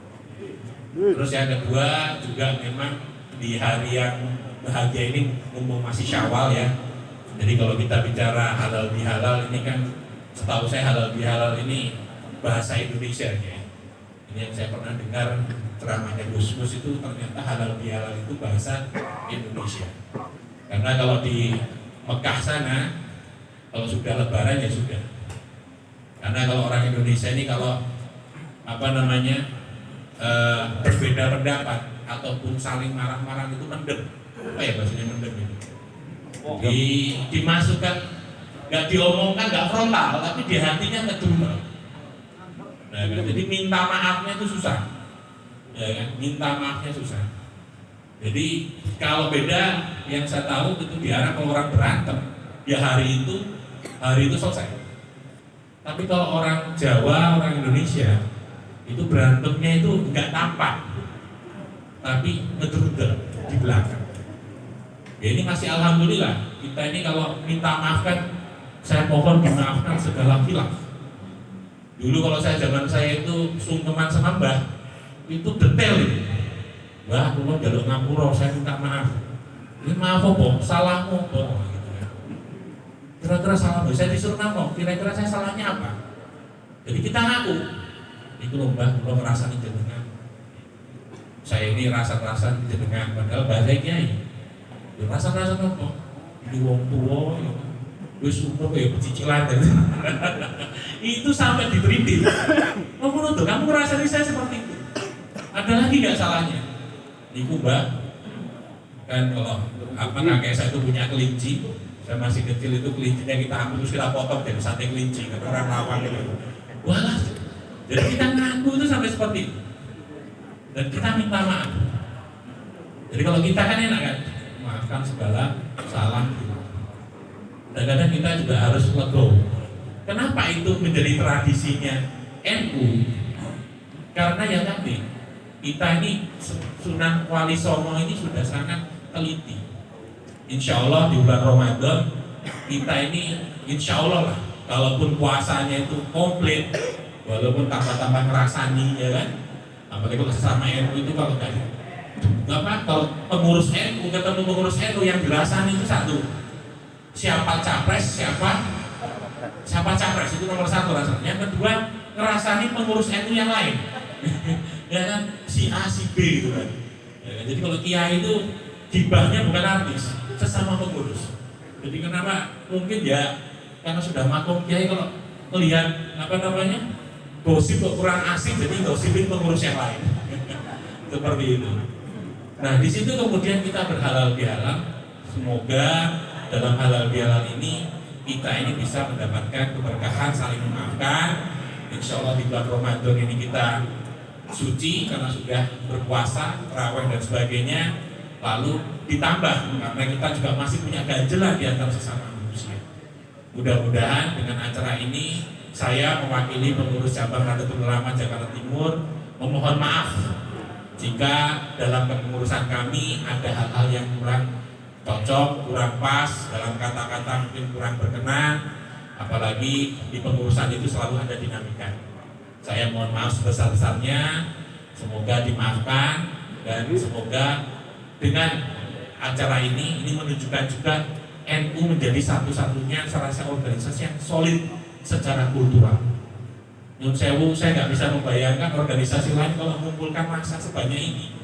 Terus yang kedua juga memang di hari yang bahagia ini mumpung masih Syawal ya. Jadi kalau kita bicara halal bihalal ini kan setahu saya halal bihalal ini bahasa Indonesia ya. Ini yang saya pernah dengar ceramahnya Gus itu ternyata halal bihalal itu bahasa Indonesia. Karena kalau di Mekah sana kalau sudah lebaran ya sudah. Karena kalau orang Indonesia ini kalau berbeda pendapat ataupun saling marah-marah itu mendem. Apa ya bahasanya mendem itu? Dimasukkan, nggak diomongkan, nggak frontal, tapi di hatinya ngedumel. Nah, jadi minta maafnya itu susah, ya kan? Minta maafnya susah. Jadi kalau beda yang saya tahu itu diarah kalau orang berantem, ya hari itu selesai. Tapi kalau orang Jawa, orang Indonesia itu berantemnya itu nggak tampak, tapi ngedrudel di belakang. Ya ini masih alhamdulillah kita ini kalau minta maafkan, saya mohon dimaafkan segala khilaf. Dulu kalau zaman saya itu sungkeman sama Mbah itu detail ini. Mbah, kalau jaluk ngapura, saya minta maaf. Ini maaf apa? Salahmu apa? Gitu ya. Kira-kira salah saya disuruh ngomong. Kira-kira saya salahnya apa? Jadi kita ngaku. Itu loh Mbah, kalau ngerasani jenengan. Saya ini rasa-rasa jenengan. Padahal bahasa kiai. Rasa-rasa apa? Di wong tua, wis umur ya pecicilan. Itu sampai diterindil. Oh menurut kamu ngerasani saya seperti itu. Ada lagi nggak salahnya? Ibu Mbak, kan kalau kakek saya itu punya kelinci, saya masih kecil itu kelincinya kita ambil terus kita potong jadi sate kelinci, kata orang lawang itu. Walah, jadi kita ngaku itu sampai seperti itu, dan kita minta maaf. Jadi kalau kita kan enak kan, maafkan segala salah. Kadang-kadang kita juga harus legowo. Kenapa itu menjadi tradisinya NU? Karena ya tadi kita ini Sunan Wali Songo ini sudah sangat teliti. Insya Allah di bulan Ramadan kita ini insya Allah lah, kalaupun puasanya itu komplit, walaupun tambah-tambah ngerasani ya kan, apalagi kalau sesama NU itu kalau kalau pengurus NU ketemu pengurus NU yang dirasani itu satu, siapa capres, siapa capres itu nomor satu rasanya. Yang kedua, ngerasani pengurus NU yang lain. Ya kan, si A, si B gitu kan. Ya kan? Jadi kalau kiai itu gibahnya bukan artis, sesama pengurus. Jadi kenapa? Mungkin ya karena sudah maklum kiai kalau melihat gosip kok kurang asik, jadi gosipin pengurus yang lain. Seperti itu. Nah, di situ kemudian kita berhalal bihalal. Semoga dalam halal bihalal ini kita ini bisa mendapatkan keberkahan, saling memaafkan. Insya Allah di bulan Ramadan ini kita suci karena sudah berpuasa, tarawih dan sebagainya. Lalu ditambah karena kita juga masih punya ganjelan di antara sesama manusia. Mudah-mudahan dengan acara ini saya mewakili pengurus cabang Nahdlatul Ulama Jakarta Timur memohon maaf jika dalam kepengurusan kami ada hal-hal yang kurang cocok, kurang pas, dalam kata-kata mungkin kurang berkenan, apalagi di pengurusan itu selalu ada dinamika. Saya mohon maaf sebesar-besarnya, semoga dimaafkan dan semoga dengan acara ini menunjukkan juga NU menjadi satu-satunya serasa organisasi yang solid secara kultural. Nyun sewu, saya nggak bisa membayangkan organisasi lain kalau mengumpulkan massa sebanyak ini.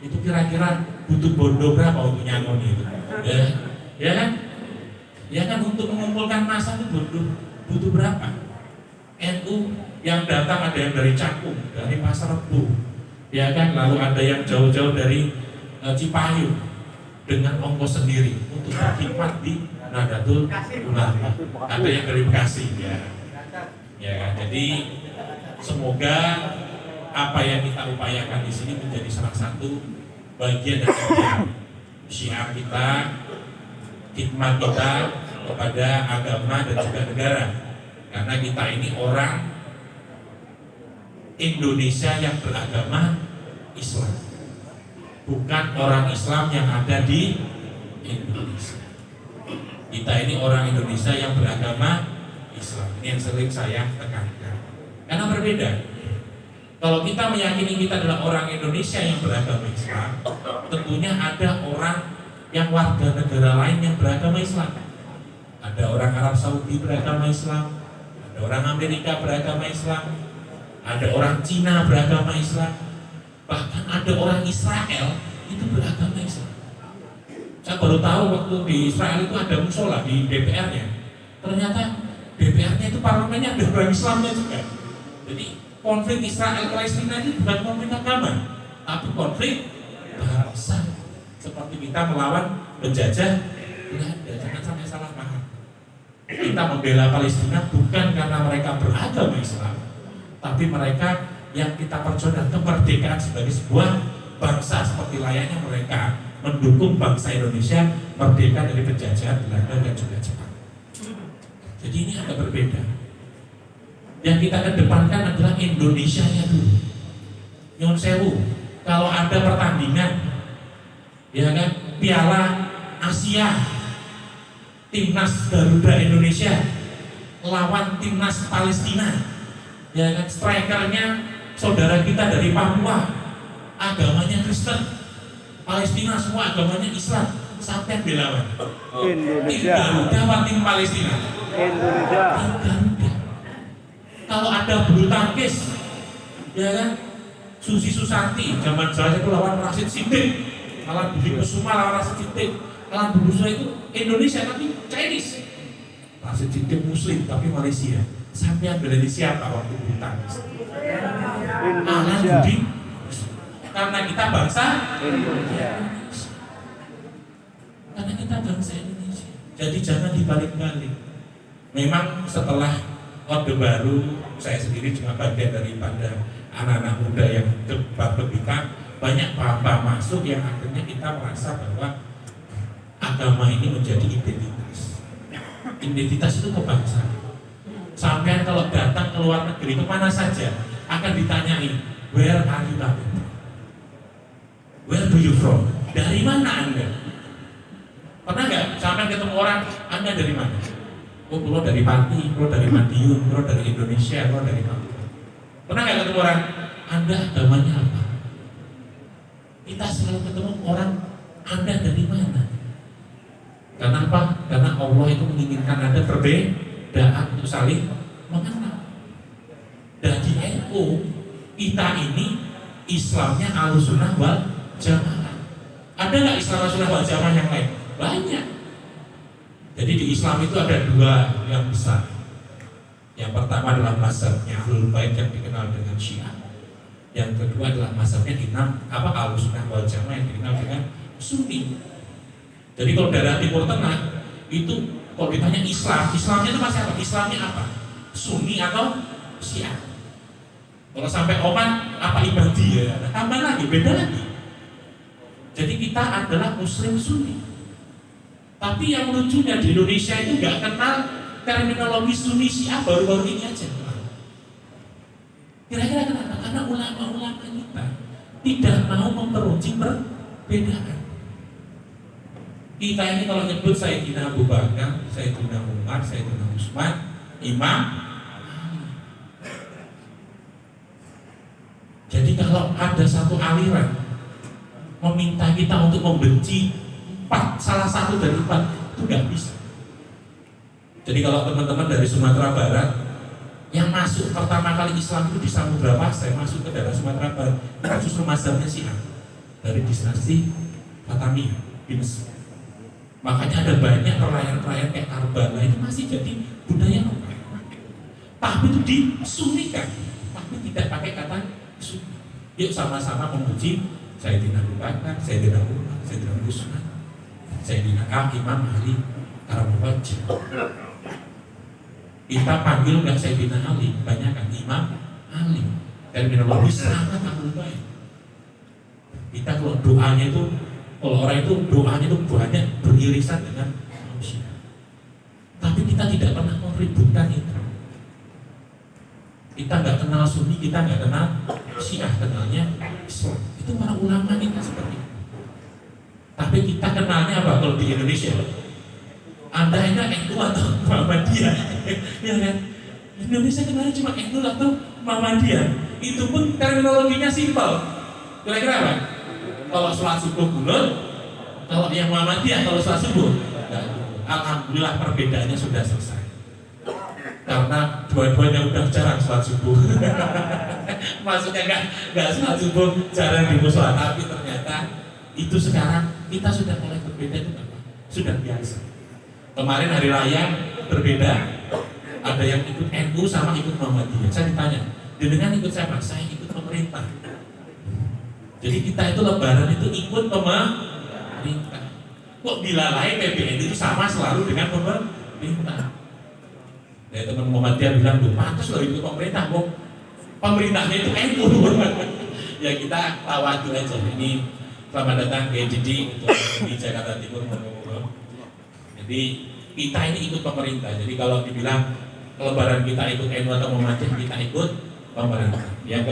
Itu kira-kira butuh bondo berapa untuk nyangon itu? Ya kan? Ya kan, untuk mengumpulkan massa itu butuh berapa? NU yang datang ada yang dari Cakung, dari Pasar Rebo, ya kan? Lalu ada yang jauh-jauh dari Cipayung dengan ongkos sendiri untuk berkhidmat di Nahdlatul Ulama. Ada yang dari Bekasi, ya. Jadi semoga apa yang kita upayakan di sini menjadi salah satu bagian dari syiar kita, khidmat kita kepada agama dan juga negara. Karena kita ini orang Indonesia yang beragama Islam, bukan orang Islam yang ada di Indonesia. Kita ini orang Indonesia yang beragama Islam. Ini yang sering saya tekankan. Karena berbeda. Kalau kita meyakini kita adalah orang Indonesia yang beragama Islam, tentunya ada orang yang warga negara lain yang beragama Islam. Ada orang Arab Saudi beragama Islam, ada orang Amerika beragama Islam, ada orang Cina beragama Islam, bahkan ada orang Israel itu beragama Islam. Saya baru tahu waktu di Israel itu ada musola di DPR-nya. Ternyata DPR-nya itu parlemennya ada orang Islamnya juga. Jadi konflik Israel Palestina itu bukan konflik agama, tapi konflik bangsa. Seperti kita melawan penjajah Belanda, jangan sampai salah paham. Kita membela Palestina bukan karena mereka beragama Islam, tapi mereka yang kita perjuangkan kemerdekaan sebagai sebuah bangsa seperti layaknya mereka mendukung bangsa Indonesia merdeka dari penjajahan Belanda dan juga Jepang. Jadi ini agak berbeda. Yang kita kedepankan adalah Indonesianya dulu. Nyun sewu, kalau ada pertandingan, ya kan, Piala Asia, timnas Garuda Indonesia lawan timnas Palestina, ya kan, strikernya saudara kita dari Papua, agamanya Kristen, Palestina semua agamanya Islam, sampai belawan. Tim Garuda apa tim Palestina? Indonesia. Tim Garuda. Kalau ada bulu tangkis, ya kan, Susi Susanti zaman saya itu lawan Rashid Siddiq, lawan Budi Kusuma lawan Rashid Siddiq, lawan Budi Kusuma itu Indonesia tapi Chinese. Rashid Siddiq Muslim tapi Malaysia. Sampai bela di siapa waktu bulu tangkis? Alan Budi. Karena kita bangsa Indonesia. Karena kita bangsa Indonesia. Jadi jangan dibalik-balik. Memang setelah Orde Baru, saya sendiri cuma bagian daripada anak-anak muda yang berbika, banyak paham masuk yang akhirnya kita merasa bahwa agama ini menjadi identitas. Identitas itu kebangsaan. Sampai kalau datang ke luar negeri kemana saja akan ditanyai, where are you coming? Where do you from? Dari mana Anda? Pernah nggak sampai ketemu orang, Anda dari mana? Oh, keluar dari Pati, keluar dari Madiun, keluar dari Indonesia, keluar dari Papua. Pernah nggak ketemu orang, Anda agamanya apa? Kita selalu ketemu orang, Anda dari mana? Karena apa? Karena Allah itu menginginkan ada perbedaan untuk saling mengenal. Dan di NU kita ini Islamnya Ahlussunnah wal Jamaah. Ada nggak Islam Ahlussunnah wal Jamaah yang lain? Banyak. Jadi di Islam itu ada dua yang besar. Yang pertama adalah mazhabnya Ahlul Bait yang dikenal dengan Syiah. Yang kedua adalah mazhabnya Ahlussunnah wal Jamaah yang dikenal dengan Sunni. Jadi kalau daerah Timur Tengah itu kalau ditanya Islamnya itu masih apa? Islamnya apa? Sunni atau Syiah? Kalau sampai Oman apa Ibadiyah? Nah, tambah lagi, beda lagi. Jadi kita adalah Muslim Sunni. Tapi yang lucunya di Indonesia itu nggak kenal terminologi Sunni Syiah baru-baru ini aja. Kira-kira kenapa? Karena ulama-ulama kita tidak mau memperuncing perbedaan. Kita ini kalau nyebut Sayyidina Abu Bakar, Sayyidina Umar, Sayyidina Utsman, Imam Ali. Jadi kalau ada satu aliran meminta kita untuk membenci salah satu dari 4 itu nggak bisa. Jadi kalau teman-teman dari Sumatera Barat yang masuk pertama kali Islam itu di Samudra Pasai, masuk ke daerah Sumatera Barat, itu justru mazhabnya Syiah dari dinasti Fatimiyah bin Mesir. Makanya ada banyak perayaan-perayaan kayak Karbala itu masih jadi budaya lokal. Tapi itu disunnikan, tapi tidak pakai kata sunni. Yuk sama-sama memuji Sayyidina Abu Bakar, Sayyidina Umar, Sayyidina Utsman, Sayyidina Imam Ali Karamullah Wajah. Kita panggil nggak Sayyidina Ali, banyak kan Imam Ali. Terminologi sangat Ahlul Bait. Kita kalau doanya itu, kalau orang itu doanya itu banyak beririsan dengan manusia. Tapi kita tidak pernah meributkan itu. Kita nggak kenal Sunni, kita nggak kenal Syiah, kenalnya Islam. Itu para ulama kita seperti itu. Tapi kita kenalnya apa kalau di Indonesia? Anda ini NU atau Muhammadiyah? Ya kan? Indonesia kenalnya cuma NU atau Muhammadiyah. Itu pun terminologinya simpel. Kira-kira apa? Kalau sholat subuh kunut, kalau yang Muhammadiyah kalau sholat subuh, alhamdulillah perbedaannya sudah selesai. Karena dua-duanya udah jarang sholat subuh. Maksudnya nggak sholat subuh jarang di musola, tapi ternyata itu sekarang kita sudah mulai berbeda itu apa? Sudah biasa. Kemarin hari raya berbeda, ada yang ikut NU sama ikut Muhammadiyah. Saya ditanya, dengan ikut siapa? Saya ikut pemerintah. Jadi kita itu lebaran itu ikut pemerintah. Kok dilalai PBNU itu sama selalu dengan pemerintah? Ya teman Muhammadiyah bilang, tuh pantas loh ikut pemerintah, kok pemerintahnya itu NU. Ya kita tawadhu aja. Ini selamat datang ke JD di Jakarta Timur. Jadi kita ini ikut pemerintah. Jadi kalau dibilang lebaran kita ikut NU atau Muhammadiyah, kita ikut pemerintah. Yang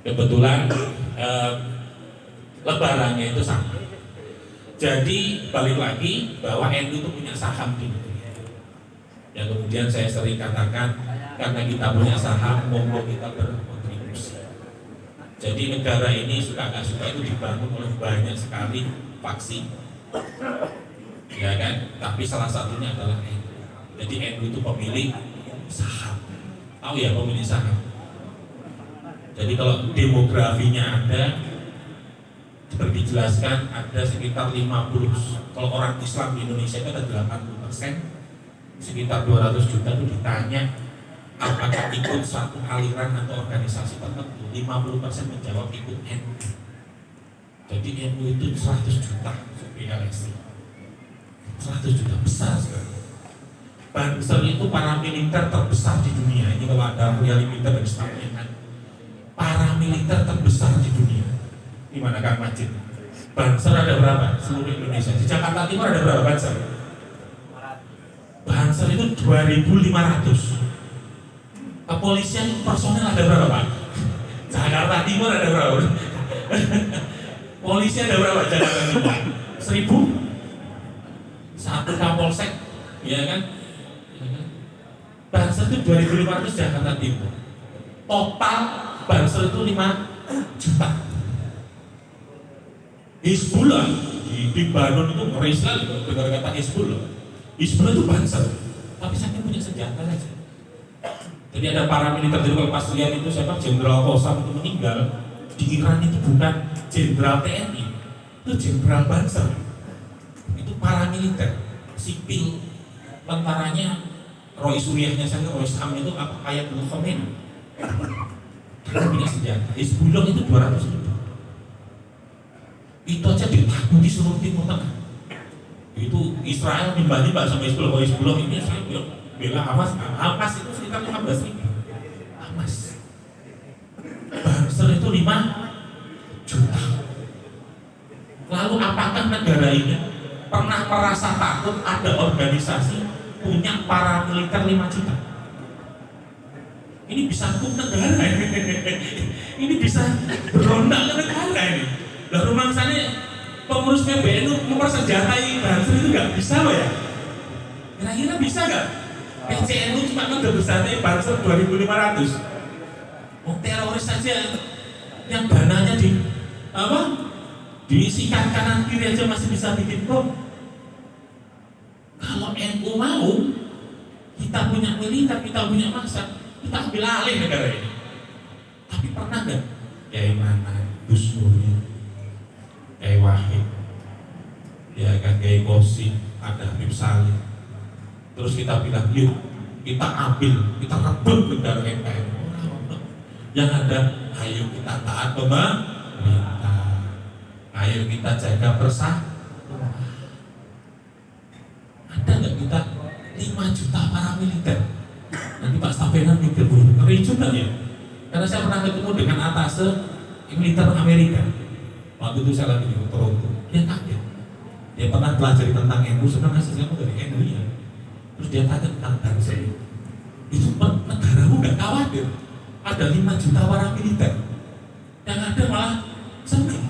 kebetulan lebarannya itu sama. Jadi balik lagi bahwa NU itu punya saham di negeri. Yang kemudian saya sering katakan, karena kita punya saham, monggo kita berkontribusi. Jadi negara ini suka nggak suka itu dibangun oleh banyak sekali faksi, ya kan? Tapi salah satunya adalah NU. Jadi NU itu pemilik saham. Tahu ya pemilik saham? Jadi kalau demografinya ada, seperti dijelaskan ada sekitar 50. Kalau orang Islam di Indonesia itu ada 80%. Sekitar 200 juta itu ditanya apakah ikut satu aliran atau organisasi tertentu, 50% menjawab ikut NU. Jadi NU itu 100 juta PLSI, 100 juta besar sekali. Banser itu paramiliter terbesar di dunia. Ini kalau ada militer dan sebagainya, paramiliter terbesar di dunia. Di mana Kang Majid? Banser ada berapa? Seluruh Indonesia. Di Jakarta Timur ada berapa Banser? Banser itu 2.500. Kepolisian personel ada berapa Pak? Jakarta Timur ada berapa? Polisi ada berapa Jakarta Timur? 1.000. Satu Kapolsek, ya kan? Banser itu 2.500 Jakarta Timur. Total Banser itu 5 juta. Hizbullah di Banun itu orang Islam dengar kata Hizbullah. Hizbullah itu Banser, tapi saya punya senjata saja. Jadi ada paramiliter, jadi kalau pas lihat itu siapa Jenderal Kosam itu meninggal di Iran itu bukan Jenderal TNI, itu Jenderal Banser, itu paramiliter, sipil, tentaranya Roy Suriahnya saya, Roy Sam itu apa kayak dulu Khomeini. Kita punya senjata. Hizbullah itu 200.000. Itu aja ditakuti seluruh Timur Tengah. Itu Israel nimbang-nimbang sama Hizbullah. Kalau Hizbullah ini saya bela Hamas itu sekitar 15.000. Hamas. Banser itu 5 juta. Lalu apakah negara ini pernah merasa takut ada organisasi punya paramiliter 5 juta? Ini bisa hukum negara, ini bisa berontak ke negara ini. Lah rumah sana pengurus PBNU mempersenjatai Banser itu nggak bisa, Pak ya? Kira-kira bisa nggak? PCNU cuma mempersenjatai Banser 2.500. Oh, teroris saja yang dananya diisikan kanan kiri aja masih bisa bikin bom. Kalau NU mau, kita punya militer, kita punya massa, kita ambil alih negara ini. Tapi pernah nggak Kiai Mana, Gus Muhyiddin, Kiai Wahid, ya kan Kiai Kosim, ada Habib Salim, terus kita bilang yuk kita ambil, kita rebut negara NKRI. Yang ada, ayo kita taat pemerintah, ayo kita jaga persatuan. Ada nggak kita 5 juta paramiliter? Nanti Pak Stapenan mikir, ngeri juga ya. Karena saya pernah ketemu dengan atase militer Amerika. Waktu itu saya lagi di Toronto, dia kaget. Dia pernah belajar tentang NU, sebenarnya saya dari NU ya. Terus dia tanya tentang Banser. Itu negaramu nggak khawatir? Ada 5 juta paramiliter. Yang ada malah senang.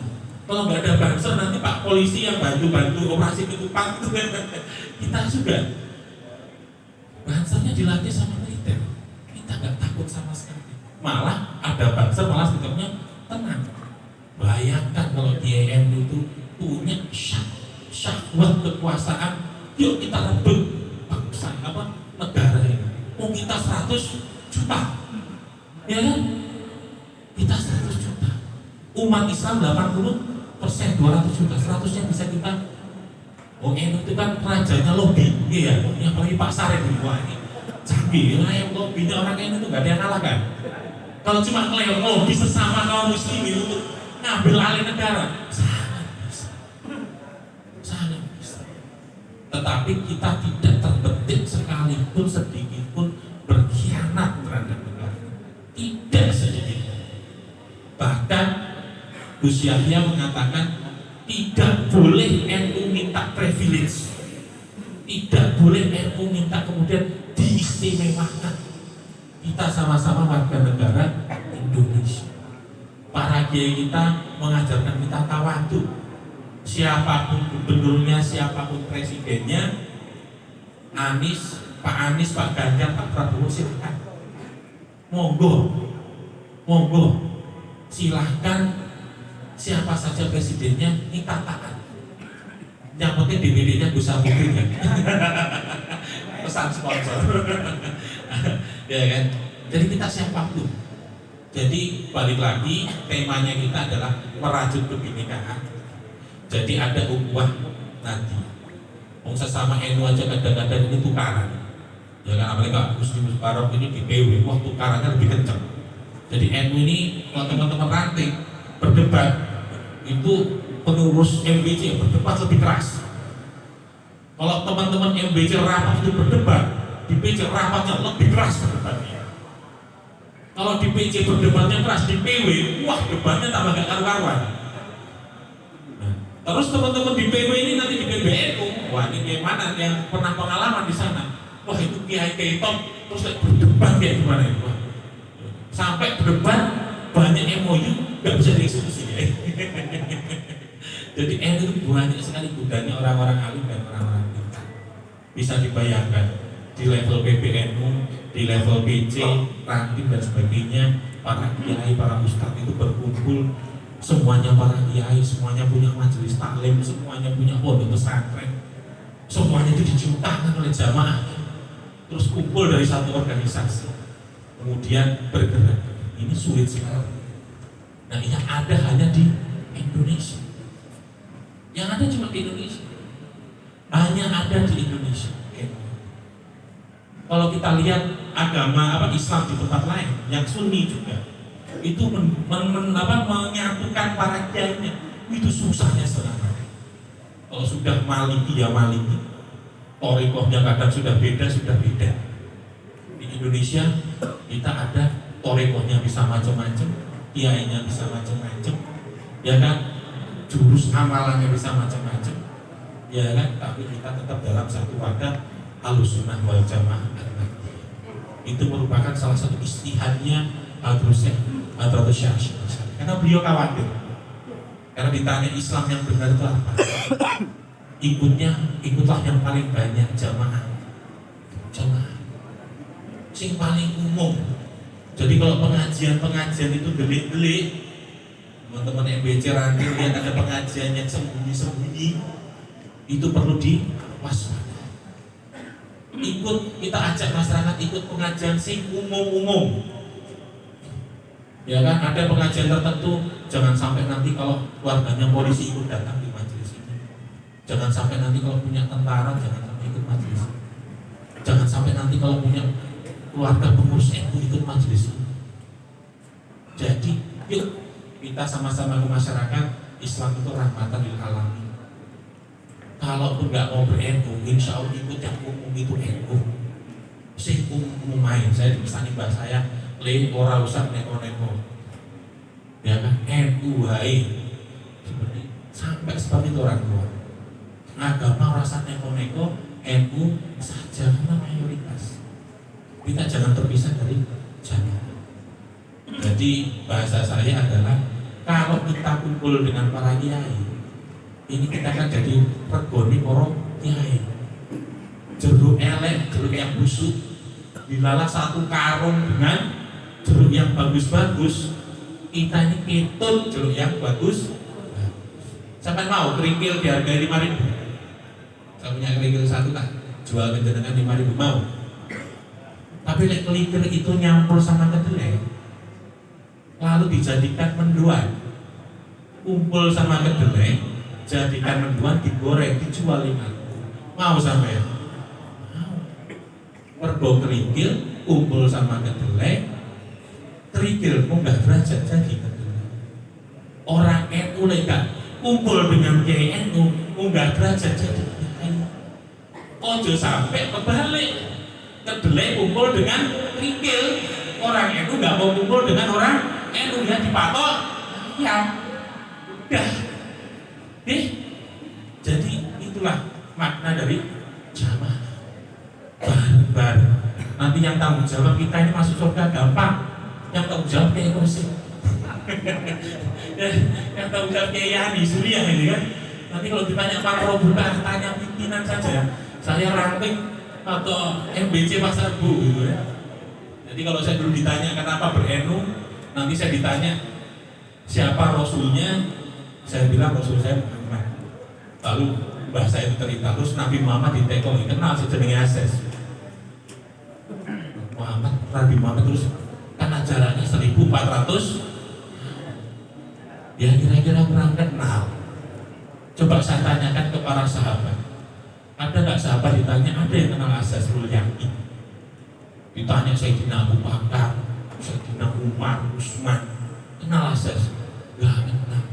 Kalau nggak ada Banser nanti Pak polisi yang bantu operasi ketupat itu kita juga. Bansernya dilatih sama militer, kita nggak takut sama sekali. Malah ada Banser, malah sikapnya tenang. Bayangkan kalau di NU itu punya syahwat kekuasaan, yuk kita rebut bangsa negara ini. Oh kita 100 juta, ya kan? Kita 100 juta. Umat Islam 80%, 200 juta, 100-nya bisa kita. Oh NU itu kan rajanya lobby, iya, yang apalagi Pak Sarip di bawah ini canggih, yang lobbynya orang NU itu nggak ada yang kalahkan. Kalau cuma ngelayan lobby sesama kaum muslimin untuk ngambil alih negara, sangat bisa. Tetapi kita tidak terbetik sekalipun sedikit pun berkhianat terhadap negara, tidak sedikit. Bahkan Gus Yahya mengatakan tidak boleh NU minta privilege, tidak boleh NU minta kemudian diistimewakan. Kita sama-sama warga negara Indonesia. Para kiai kita mengajarkan kita tawadhu. Siapapun gubernurnya, siapapun presidennya, Pak Anies, Pak Ganjar, Pak Prabowo silahkan. Monggo, silahkan. Siapa saja presidennya kita taat. Yang penting DPD-nya Gus Abukin ya. Pesan sponsor. Ya kan. Jadi kita siapapun. Jadi balik lagi temanya kita adalah merajut kebinekaan. Jadi ada ukhuwah nanti. Sesama NU aja kadang-kadang ini tukaran. Ya kan apalagi Gus Barok ini di PW, wah tukarannya lebih kencang. Jadi NU ini kalau teman-teman ranting berdebat itu pengurus MBC berdebat lebih keras. Kalau teman-teman MBC rapat itu berdebat, di PC rapatnya lebih keras berdebatnya. Kalau di PC berdebatnya keras, di PW, wah debatnya tambah gak karu-karuan. Nah, terus teman-teman di PW ini nanti di PBNU, wah ini gimana yang pernah pengalaman di sana? Wah itu kiai top, terus berdebat kayak gimana itu? Sampai berdebat banyak MOU gak bisa dieksekusi. Jadi NU itu banyak sekali gunanya orang-orang alim dan orang-orang pintar. Bisa dibayangkan di level PBNU, di level BC, ranting dan sebagainya, para kiai, para ustadz itu berkumpul semuanya para kiai, semuanya punya majelis taklim, semuanya punya pondok pesantren, semuanya itu dicium tangan oleh jamaah, terus kumpul dari satu organisasi, kemudian bergerak. Ini sulit sekali. Nah, yang ada hanya di Indonesia. Yang ada cuma di Indonesia. Hanya ada di Indonesia. Kalau kita lihat agama Islam di tempat lain, yang Sunni juga, itu menyatukan para kiainya, itu susahnya sekali. Kalau sudah Maliki ya Maliki, thariqahnya kadang sudah beda. Di Indonesia kita ada thariqahnya bisa macam-macam, kiainya bisa macam-macam, ya kan? Jurus amalannya bisa macam-macam, ya kan? Tapi kita tetap dalam satu wadah Ahlussunnah wal Jamaah. Itu merupakan salah satu istihadnya Hadratus Syekh. Karena beliau khawatir. Karena ditanya Islam yang benar itu apa? Ikutlah yang paling banyak jamaah. Sing paling umum. Jadi kalau pengajian itu gelik-gelik, teman-teman MBC Ranti lihat ada pengajian yang sembunyi-sembunyi, itu perlu diwaspadai. Kita ajak masyarakat ikut pengajian sing umum. Ya kan, ada pengajian tertentu, jangan sampai nanti kalau keluarganya polisi ikut datang di majelis ini. Jangan sampai nanti kalau punya tentara jangan sampai ikut majelis ini. Jangan sampai nanti kalau punya keluarga pengurus NU ikut majelis ini. Jadi, yuk kita sama-sama ke masyarakat, Islam itu rahmatan lil alamin. Kalau pun nggak mau ber-NU, insya Allah ikut yang umum itu NU. Sing umum main, saya dipesan mbak saya, ora usah neko-neko. Ya kan, NU hai. Sampai seperti itu orang tua. Agama rasa neko-neko, NU saja karena mayoritas. Kita jangan terpisah dari jamaah. Jadi bahasa saya adalah kalau kita kumpul dengan para kiai, ini kita akan jadi regoni para kiai. Jeruk elek, jeruk yang busuk, dilalah satu karung dengan jeruk yang bagus-bagus. Kita ini ketut jeruk yang bagus. Sampai mau kerikil dihargai 5.000. Saya punya kerikil satu tak jual ke jenengan 5.000 mau. Tapi lek kerikil itu nyampur sama kedelai, lalu dijadikan mendoan, kumpul sama kedelai, jadikan mendoan, digoreng, dijual 5.000. Mau sampai? Mau. Mergo kerikil kumpul sama kedelai, kerikil munggah derajat jadi kedelai. Orang NU lek kumpul dengan kiai NU munggah derajat jadi kiai. Ojo sampai kebalik. Kedelai kumpul dengan kerikil, orang NU nggak mau kumpul dengan orang NU, ya dipatok, ya udah. Jadi itulah makna dari jamaah bareng-bareng. Nanti yang tanggung jawab kita ini masuk surga gampang, yang tanggung jawab kayak kursi, yang tanggung jawab kayak Yani Surya ini kan. Nanti kalau ditanya Pak Robuka, tanya pimpinan saja, saya ranting atau MBC Pasar Bu gitu ya. Jadi kalau saya dulu ditanya kenapa ber-NU, nanti saya ditanya siapa rasulnya, saya bilang rasul saya Muhammad. Lalu bahasa itu cerita, terus Nabi Muhammad ditekoni, kenal sejenenge Ases Muhammad, Nabi Muhammad, terus kan ajarannya 1400, ya kira-kira kurang kenal. Coba saya tanyakan ke para sahabat, ada nggak sahabat ditanya ada yang kenal Asasrul Yakin? Ditanya Sayyidina Abu Bakar, Sayyidina Umar, Utsman, kenal Asas? Nggak kenal.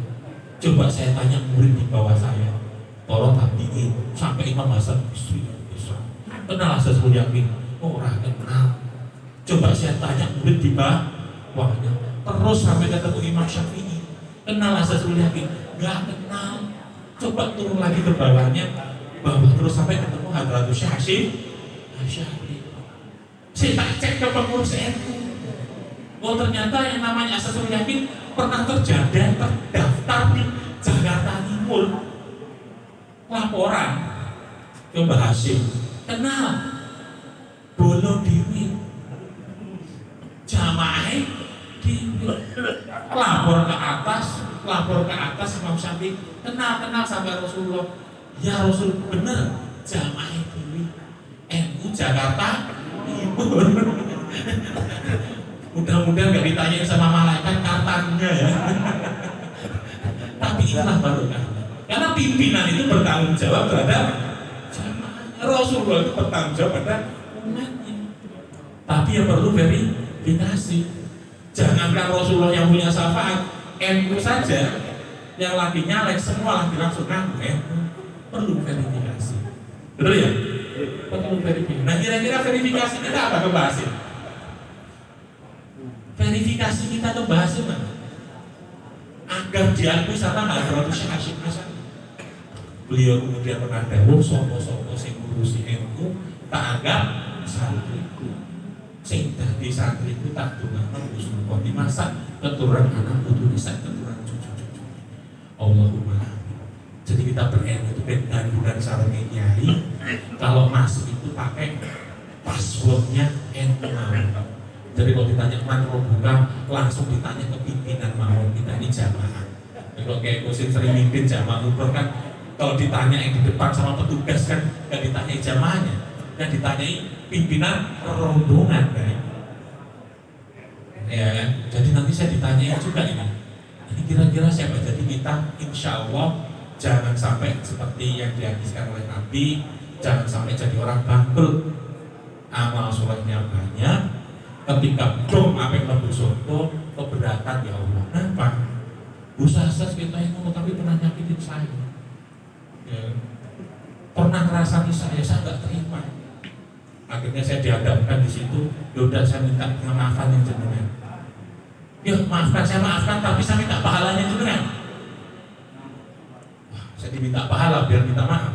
Coba saya tanya murid di bawah saya, para tabi'in sampai Imam Hasan Basri, kenal Asasrul Yakin? Orang kenal. Coba saya tanya murid di bawahnya, terus sampai ketemu Imam Syafi'i, kenal Asasrul Yakin? Nggak kenal. Coba turun lagi ke bawahnya, terus sampai ketemu Hadratus Syekh Syahri. Saya tak cek ke pengurus NU. Oh ternyata yang namanya Asasrul Yakin pernah terdaftar di Jakarta Timur. Laporan ke Mbah Hasyim, kenal bolo dewi, jamaah dewi, lapor ke atas, lapor ke atas Imam Syafi'i, kenal sama Rasulullah. Ya Rasul, bener, jamaah itu NU Jakarta Timur. Mudah-mudahan gak ditanyain sama malaikat kartannya ya. Tapi itulah barokah. Karena pimpinan itu bertanggung jawab terhadap jamaah. Rasulullah itu bertanggung jawab pada umatnya. Tapi yang perlu verifikasi. Jangankan Rasulullah yang punya syafaat, NU saja yang lagi nyalek semua lagi langsung ngaku NU. Perlu verifikasi. Betul ya? Perlu verifikasi. Nah kira-kira verifikasi kita apa kebahasin? Verifikasi kita kebahasin mana? Agar diakui sama nggak terlalu Syekh Hasan. Beliau kemudian pernah dawuh sopo-sopo sing ngurusi NU tak anggap santriku. Sing dadi santriku tak dongakno husnul khotimah sak keturunan anak putune sak keturunan cucu-cucu. Allahumma amin. Jadi kita ber-NU itu ben bulan sarenge kiai. Kalau masuk itu pakai passwordnya NU mawon. Jadi kalau ditanya man buka, langsung ditanya ke pimpinan mawon kita ini jamaah. Kalau kayak Kusin sering mimpin jamaah umroh kan, kalau ditanya yang di depan sama petugas kan gak ditanya jamaahnya, kan ditanyai pimpinan rombongan kan. Ya kan? Jadi nanti saya ditanya juga ini kira-kira siapa. Jadi kita insya Allah jangan sampai seperti yang dihadiskan oleh Nabi, jangan sampai jadi orang bangkrut. Amal solehnya banyak, ketika dom apa yang lebih soto keberatan ya Allah. Kenapa? Usaha kita yang ngomong tapi pernah nyakitin saya. Ya. Pernah ngerasani saya nggak terima. Akhirnya saya dihadapkan di situ. Yaudah saya minta maafan yang jenengan. Ya maafkan, saya maafkan tapi saya minta pahalanya jenengan. Wah, saya diminta pahala biar minta maaf.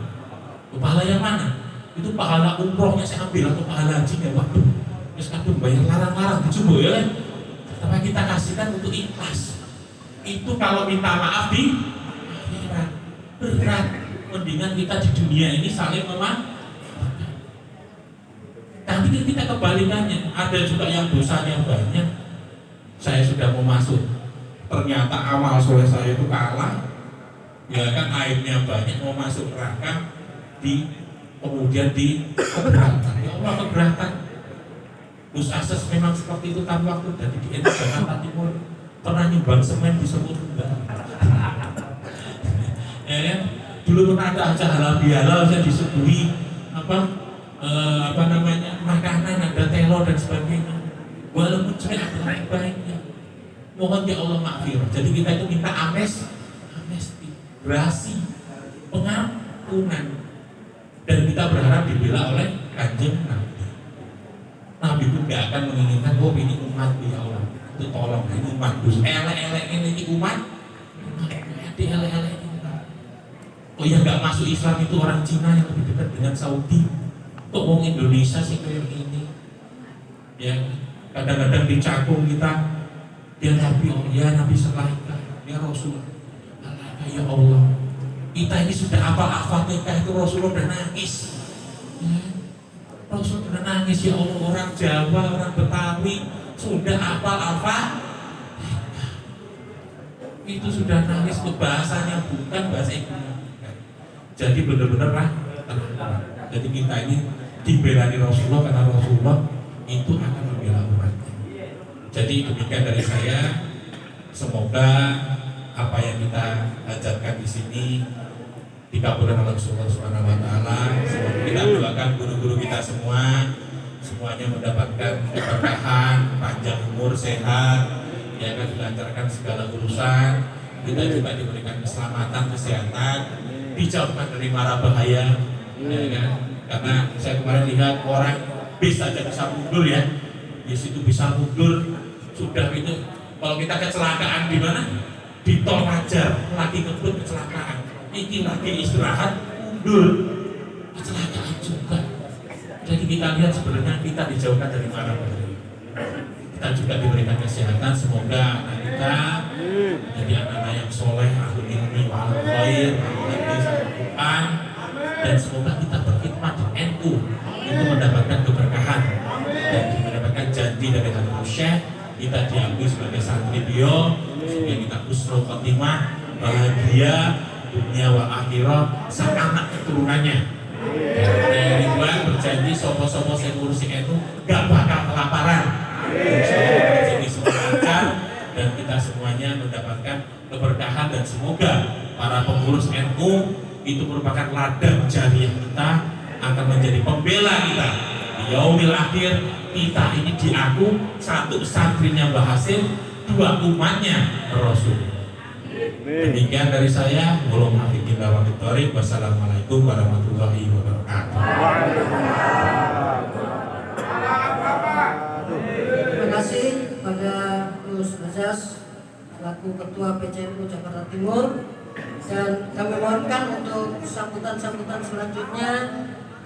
Pahala yang mana? Itu pahala umrohnya saya ambil atau pahala hajinya. Waduh, terus kadung bayar larang-larang dicoba ya kan? Tapi kita kasihkan untuk ikhlas. Itu kalau minta maaf di akhirat berat. Mendingan kita di dunia ini saling memaafkan. Tapi kita kebalikannya. Ada juga yang dosanya banyak. Saya sudah mau masuk, ternyata amal soleh saya itu kalah. Ya kan aibnya banyak, mau masuk neraka kemudian di keberatan. Ya Allah keberatan. Gus Ases memang seperti itu tapi waktu dari di NU Jakarta Timur pernah nyumbang semen di Sumur Tunggal. Ya kan? Dulu pernah ada acara halal bihalal saya disuguhi apa namanya makanan, ada telo dan sebagainya. Walaupun saya ada baiknya, mohon ya Allah maafir. Jadi kita itu minta amnesti, gerasi, pengampunan, dan kita berharap dibela oleh Kanjeng Nabi. Nabi pun gak akan menginginkan, oh ini umat ya Allah, itu tolong ini umat, elek-elek ini umat, elek-elek ini. Oh ya gak masuk Islam itu orang Cina yang lebih dekat dengan Saudi. Kok orang Indonesia sih kayak ini? Ya kadang-kadang dicakung kita, dia Nabi, oh ya Nabi selaika, ya Rasul, ya Allah. Kita ini sudah hafal-Fatihah itu Rasulullah udah nangis. Ya. Rasul udah nangis ya Allah, orang Jawa, orang Betawi sudah hafal-Fatihah. Itu sudah nangis ke bahasanya bukan bahasa ibunya. Jadi benar-benar jadi kita ini dibela di Rasulullah karena Rasulullah itu akan membela umatnya. Jadi demikian dari saya. Semoga apa yang kita ajarkan di sini dikabulkan oleh Allah Subhanahu wa taala. Semoga kita doakan guru-guru kita semuanya mendapatkan keberkahan, panjang umur, sehat, ya kan, dilancarkan segala urusan. Kita juga diberikan keselamatan, kesehatan, dijauhkan dari mara bahaya, ya kan? Karena saya kemarin lihat orang bis aja bisa mundur ya, bis itu bisa mundur, sudah itu kalau kita kecelakaan di mana? Di tol Rajar, lagi ngebut kecelakaan, ini lagi istirahat mundur, kecelakaan juga. Jadi kita lihat sebenarnya kita dijauhkan dari mara bahaya. Kita juga diberikan kesehatan, semoga anak kita jadi anak-anak yang soleh, ahli ilmi, wal khair, ahli Al-Quran, dan semoga kita berkhidmat di NU itu mendapatkan keberkahan dan mendapatkan janji dari Habib Syekh, kita diakui sebagai santri beliau supaya kita husnul khotimah, bahagia dunia wal akhirat sang anak keturunannya. Dari Ridwan berjanji sopo-sopo sing ngurusi NU gak bakal kelaparan. Insyaallah rezeki semua lancar dan kita semuanya mendapatkan keberkahan, dan semoga para pengurus NU itu merupakan ladang jariah kita, akan menjadi pembela kita di yaumil akhir. Kita ini diaku satu santrinya Mbah Hasim, dua umatnya Rasul. Demikian dari saya. Wassalamualaikum warahmatullahi wabarakatuh. Terima kasih pada Gus Azaz selaku Ketua PCNU Jakarta Timur, dan kami mohonkan untuk sambutan-sambutan selanjutnya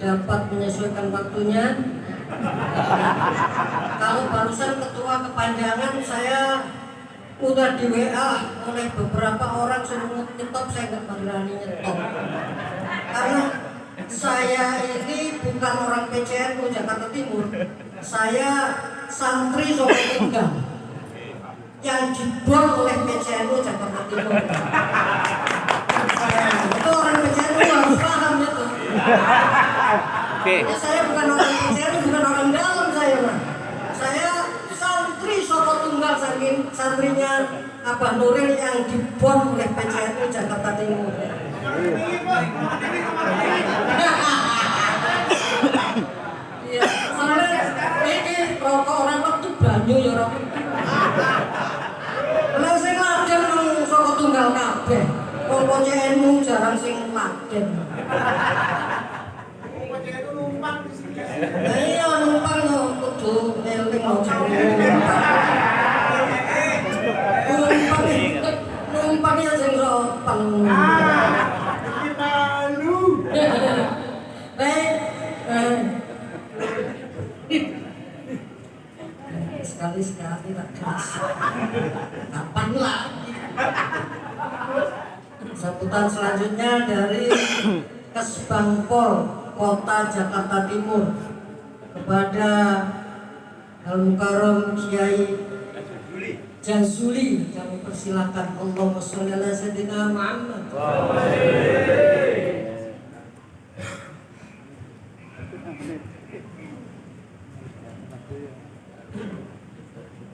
dapat menyesuaikan waktunya. Kalau barusan ketua kepanjangan, saya udah di WA oleh beberapa orang suruh nyetop, saya nggak berani nyetop karena saya ini bukan orang PCNU Jakarta Timur, saya santri Solo Tunggal yang dibor oleh PCNU Jakarta Timur. Itu orang PCNU harus paham itu. Ya, saya bukan orang PCNU, bukan orang dalam saya, Pak. Saya santri Solo Tunggal, santrinya Abah Nuril yang dibor oleh PCNU Jakarta Timur. Iya, soalnya ini rokok orang waktu banyu ya rokok. Lah sing laden nang Solo Tunggal kabeh. Wong PCNU jarang sing laden. Iya numpang yo kudu eling ojo numpang ya sing sopan. Sekali-sekali tak keras. Kapan lagi? Sambutan selanjutnya dari Kesbangpol Kota Jakarta Timur kepada Al-Mukarram Kiai Jazuli, kami persilakan. Allahumma sholli ala sayyidina Muhammad.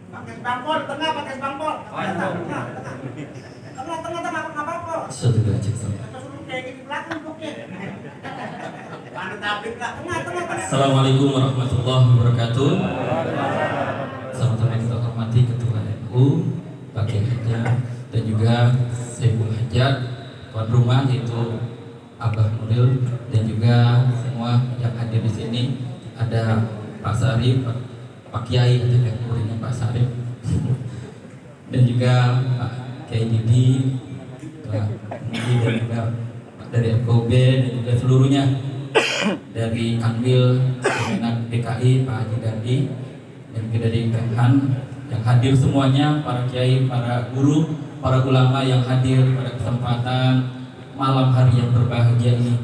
Pakai bangkol, tengah pakai bangkol. Tengah, nggak apa-apa. Sudah cek sama. Suruh kayak gini belakang pokoknya. Tengah. Assalamualaikum warahmatullahi wabarakatuh. Sama-sama kita hormati Ketua NU, Pak Kiai Hajar, dan juga Saiful Hajat, tuan rumah yaitu Abah Nuril, dan juga semua yang hadir di sini. Ada Pak Sarif, Pak Kiai, ada muridnya Pak Sarif, dan juga Pak Kiai Didi, Pak Mudi, dan juga Pak dari FKUB, dan juga seluruhnya dari Kanwil Kemenak DKI Pak Haji Dadi, dan juga dari Kemhan yang hadir semuanya, para kiai, para guru, para ulama yang hadir pada kesempatan malam hari yang berbahagia ini.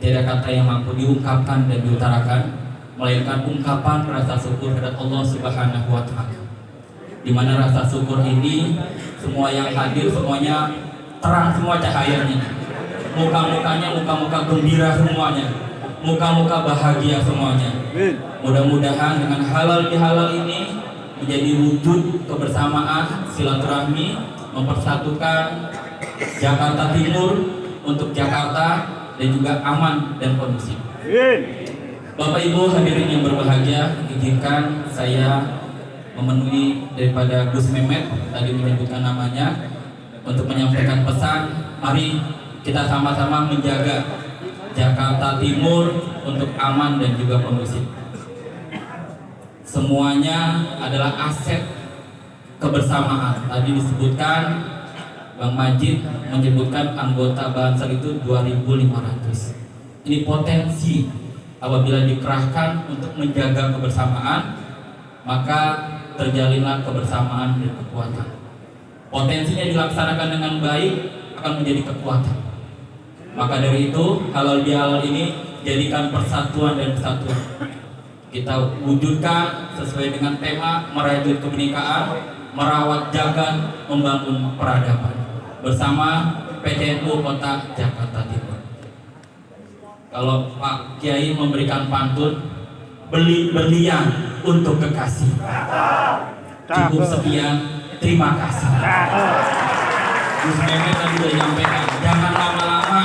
Tidak kata yang mampu diungkapkan dan diutarakan, melainkan ungkapan rasa syukur kepada Allah Subhanahu wa Ta'ala. Di mana rasa syukur ini semua yang hadir semuanya terang semua cahayanya. Muka-mukanya muka-muka gembira semuanya. Muka-muka bahagia semuanya. Mudah-mudahan dengan halal bihalal ini menjadi wujud kebersamaan, silaturahmi, mempersatukan Jakarta Timur untuk Jakarta dan juga aman dan kondusif. Bapak Ibu hadirin yang berbahagia, izinkan saya memenuhi daripada Gus Mehmet tadi menyebutkan namanya untuk menyampaikan pesan. Mari kita sama-sama menjaga Jakarta Timur untuk aman dan juga kondusif. Semuanya adalah aset kebersamaan. Tadi disebutkan Bang Majid menyebutkan anggota Bansar itu 2.500. Ini potensi apabila dikerahkan untuk menjaga kebersamaan, maka terjalinlah kebersamaan dan kekuatan. Potensinya dilaksanakan dengan baik akan menjadi kekuatan. Maka dari itu halal bihalal ini jadikan persatuan dan kesatuan. Kita wujudkan sesuai dengan tema merajut kebinekaan, merawat jagat, membangun peradaban bersama PCNU Kota Jakarta Timur. Kalau Pak Kiai memberikan pantun, beli berlian untuk kekasih. Cukup sekian, terima kasih. Gus Mehmet tadi sudah menyampaikan, jangan lama-lama.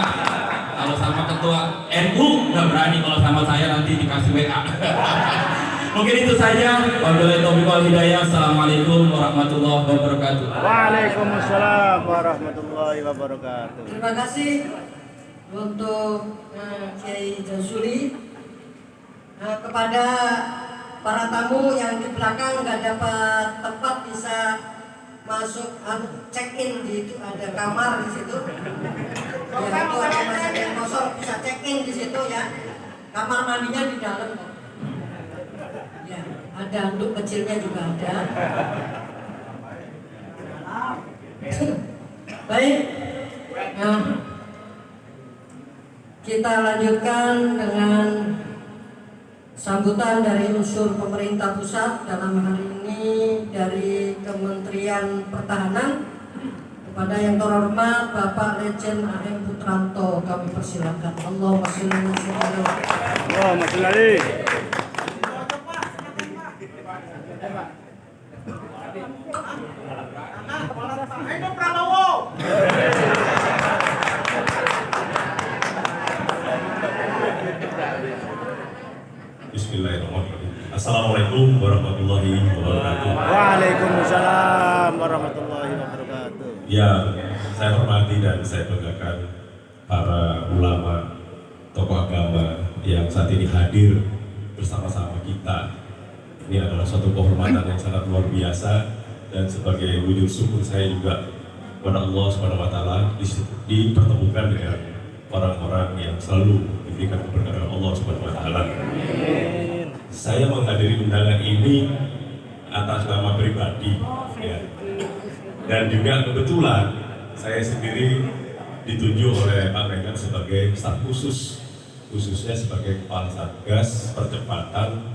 Kalau sama ketua NU nggak berani, kalau sama saya nanti dikasih WA. Mungkin itu saja. Wabillahi taufiq wal hidayah. Assalamualaikum warahmatullahi wabarakatuh. Waalaikumsalam warahmatullahi wabarakatuh. Terima kasih untuk Kiai Jazuli. Kepada para tamu yang di belakang nggak dapat tempat bisa masuk check in di itu, ada kamar di situ. Ya, itu ada masjid yang kosong bisa check in di situ ya. Kamar mandinya di dalam. Ya, ada untuk kecilnya juga ada. Baik. Nah, kita lanjutkan dengan sambutan dari unsur pemerintah pusat, dalam hari ini dari Kementerian Pertahanan. Kepada yang terhormat Bapak Lejen A.M. Putranto, kami persilakan. Allahumma sholli ala sayyidina Allahumma sholli alaihi. Bismillahirrahmanirrahim. Assalamualaikum warahmatullahi wabarakatuh. Waalaikumsalam warahmatullahi wabarakatuh. Ya, saya hormati dan saya banggakan para ulama, tokoh agama yang saat ini hadir bersama-sama kita. Ini adalah suatu kehormatan yang sangat luar biasa, dan sebagai wujud syukur saya juga kepada Allah Subhanahu wa taala dipertemukan dengan orang-orang yang selalu diberikan keberkahan Allah Subhanahu wa taala. Saya menghadiri undangan ini atas nama pribadi, ya. Dan juga kebetulan saya sendiri ditunjuk oleh Pak Menhan sebagai staf khusus, khususnya sebagai Kepala Satgas Percepatan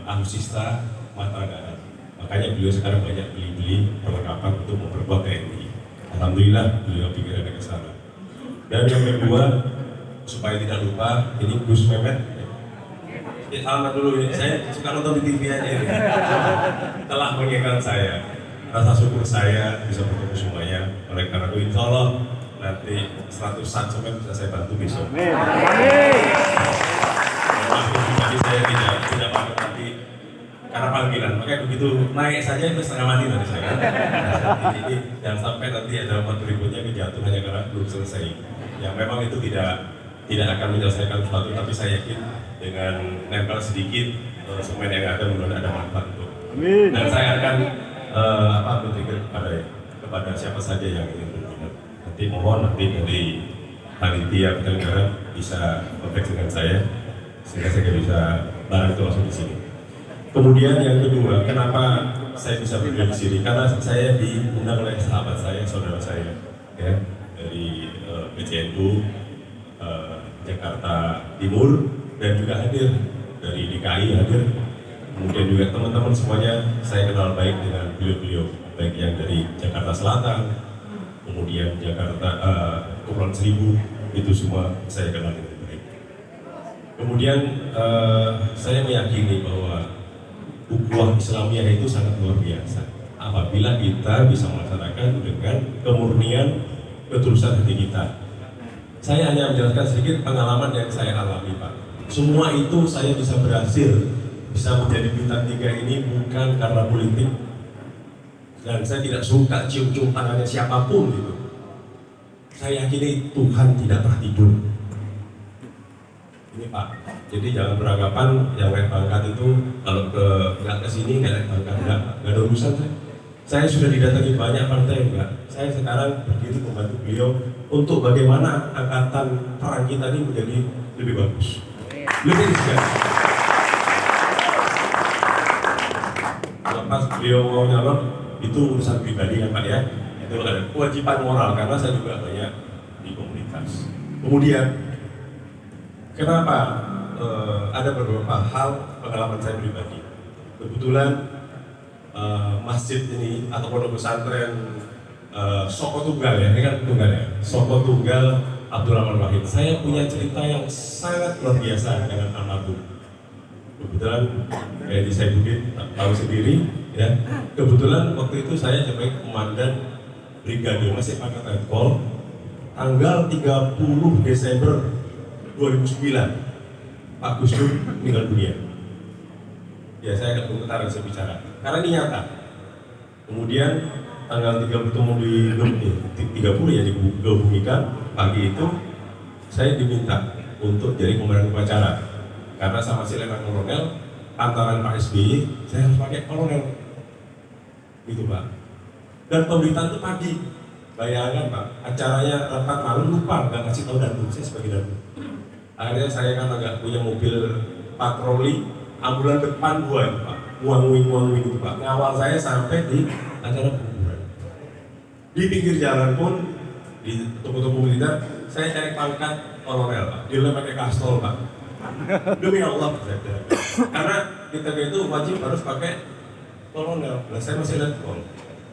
Alutsista Matra Darat. Makanya beliau sekarang banyak beli-beli perlengkapan untuk memperkuat TNI. Alhamdulillah beliau pikirannya ke sana. Dan yang kedua, supaya tidak lupa, ini Gus Mehmet. Selamat dulu ya, saya suka nonton di TV aja ini. Telah mengingatkan saya, rasa syukur saya bisa bertemu semuanya. Oleh karena itu insya Allah nanti 100 semen bisa saya bantu besok. Maaf tadi saya tidak pakai nanti karena panggilan, makanya begitu naik saja itu setengah mati tadi saya. Ini jangan sampai nanti ada waktu berikutnya kejatuh hanya karena belum selesai. Yang memang itu tidak akan menyelesaikan sesuatu, tapi saya yakin dengan nempel sedikit semen yang ada mudah-mudahan ada manfaat untuk. Dan saya akan berpikir kepada siapa saja yang ingin berminat. Nanti mohon nanti dari panitia penyelenggara bisa kontak dengan saya sehingga saya bisa barang itu langsung di sini. Kemudian yang kedua, kenapa saya bisa berdiri di sini? Karena saya diundang oleh sahabat saya, saudara saya, ya, dari PCNU Jakarta Timur, dan juga hadir dari DKI hadir. Kemudian juga teman-teman semuanya saya kenal baik dengan beliau-beliau, baik yang dari Jakarta Selatan, kemudian Jakarta Kepulauan Seribu, itu semua saya kenal dengan baik. Kemudian saya meyakini bahwa ukhuwah Islamiyah itu sangat luar biasa apabila kita bisa melaksanakan dengan kemurnian ketulusan hati kita. Saya hanya menjelaskan sedikit pengalaman yang saya alami, Pak. Semua itu saya bisa berhasil, bisa menjadi bintang 3 ini bukan karena politik, dan saya tidak suka cium-cium tangannya siapapun gitu. Saya yakini Tuhan tidak pernah tidur. Ini Pak, jadi jangan beranggapan yang naik pangkat itu kalau nggak ke sini nggak naik pangkat, nggak ada urusan saya. Saya sudah didatangi banyak partai, enggak. Saya sekarang berdiri membantu beliau untuk bagaimana angkatan perang kita ini menjadi lebih bagus, lebih siap. Lepas beliau mau nyalon itu urusan pribadi kan Pak ya, itu ada kewajiban moral karena saya juga banyak di komunitas. Kemudian kenapa ada beberapa hal pengalaman saya pribadi. Kebetulan masjid ini atau pondok pesantren Soko Tunggal ya, ini kan tunggal ya, Soko Tunggal Abdurrahman Wahid. Saya punya cerita yang sangat luar biasa dengan almarhum. Kebetulan kayak di Saifuddin tahu sendiri ya. Kebetulan waktu itu saya sebagai komandan brigade masih Angkatan Kol tanggal 30 Desember 2009 Pak Gus Dur meninggal dunia. Ya saya akan komentar saya bicara karena ini nyata. Kemudian tanggal 30 ya digabungkan pagi itu saya diminta untuk jadi komandan upacara karena sama si Letnan Kolonel antaran Pak SBY saya harus pakai kolonel gitu Pak. Dan pemberitaan itu pagi, bayangkan Pak, acaranya rapat malam lupa nggak kasih tahu datu, saya sebagai datu. Akhirnya saya kan agak punya mobil patroli, ambulan depan gua itu Pak, nguang-nguing itu Pak, ngawal saya sampai di acara penguburan. Di pinggir jalan pun, di toko-toko militer, saya cari pangkat kolonel Pak, dia pakai kastol Pak. Demi Allah, karena kita itu wajib harus pakai kolonel, nah saya masih letkol.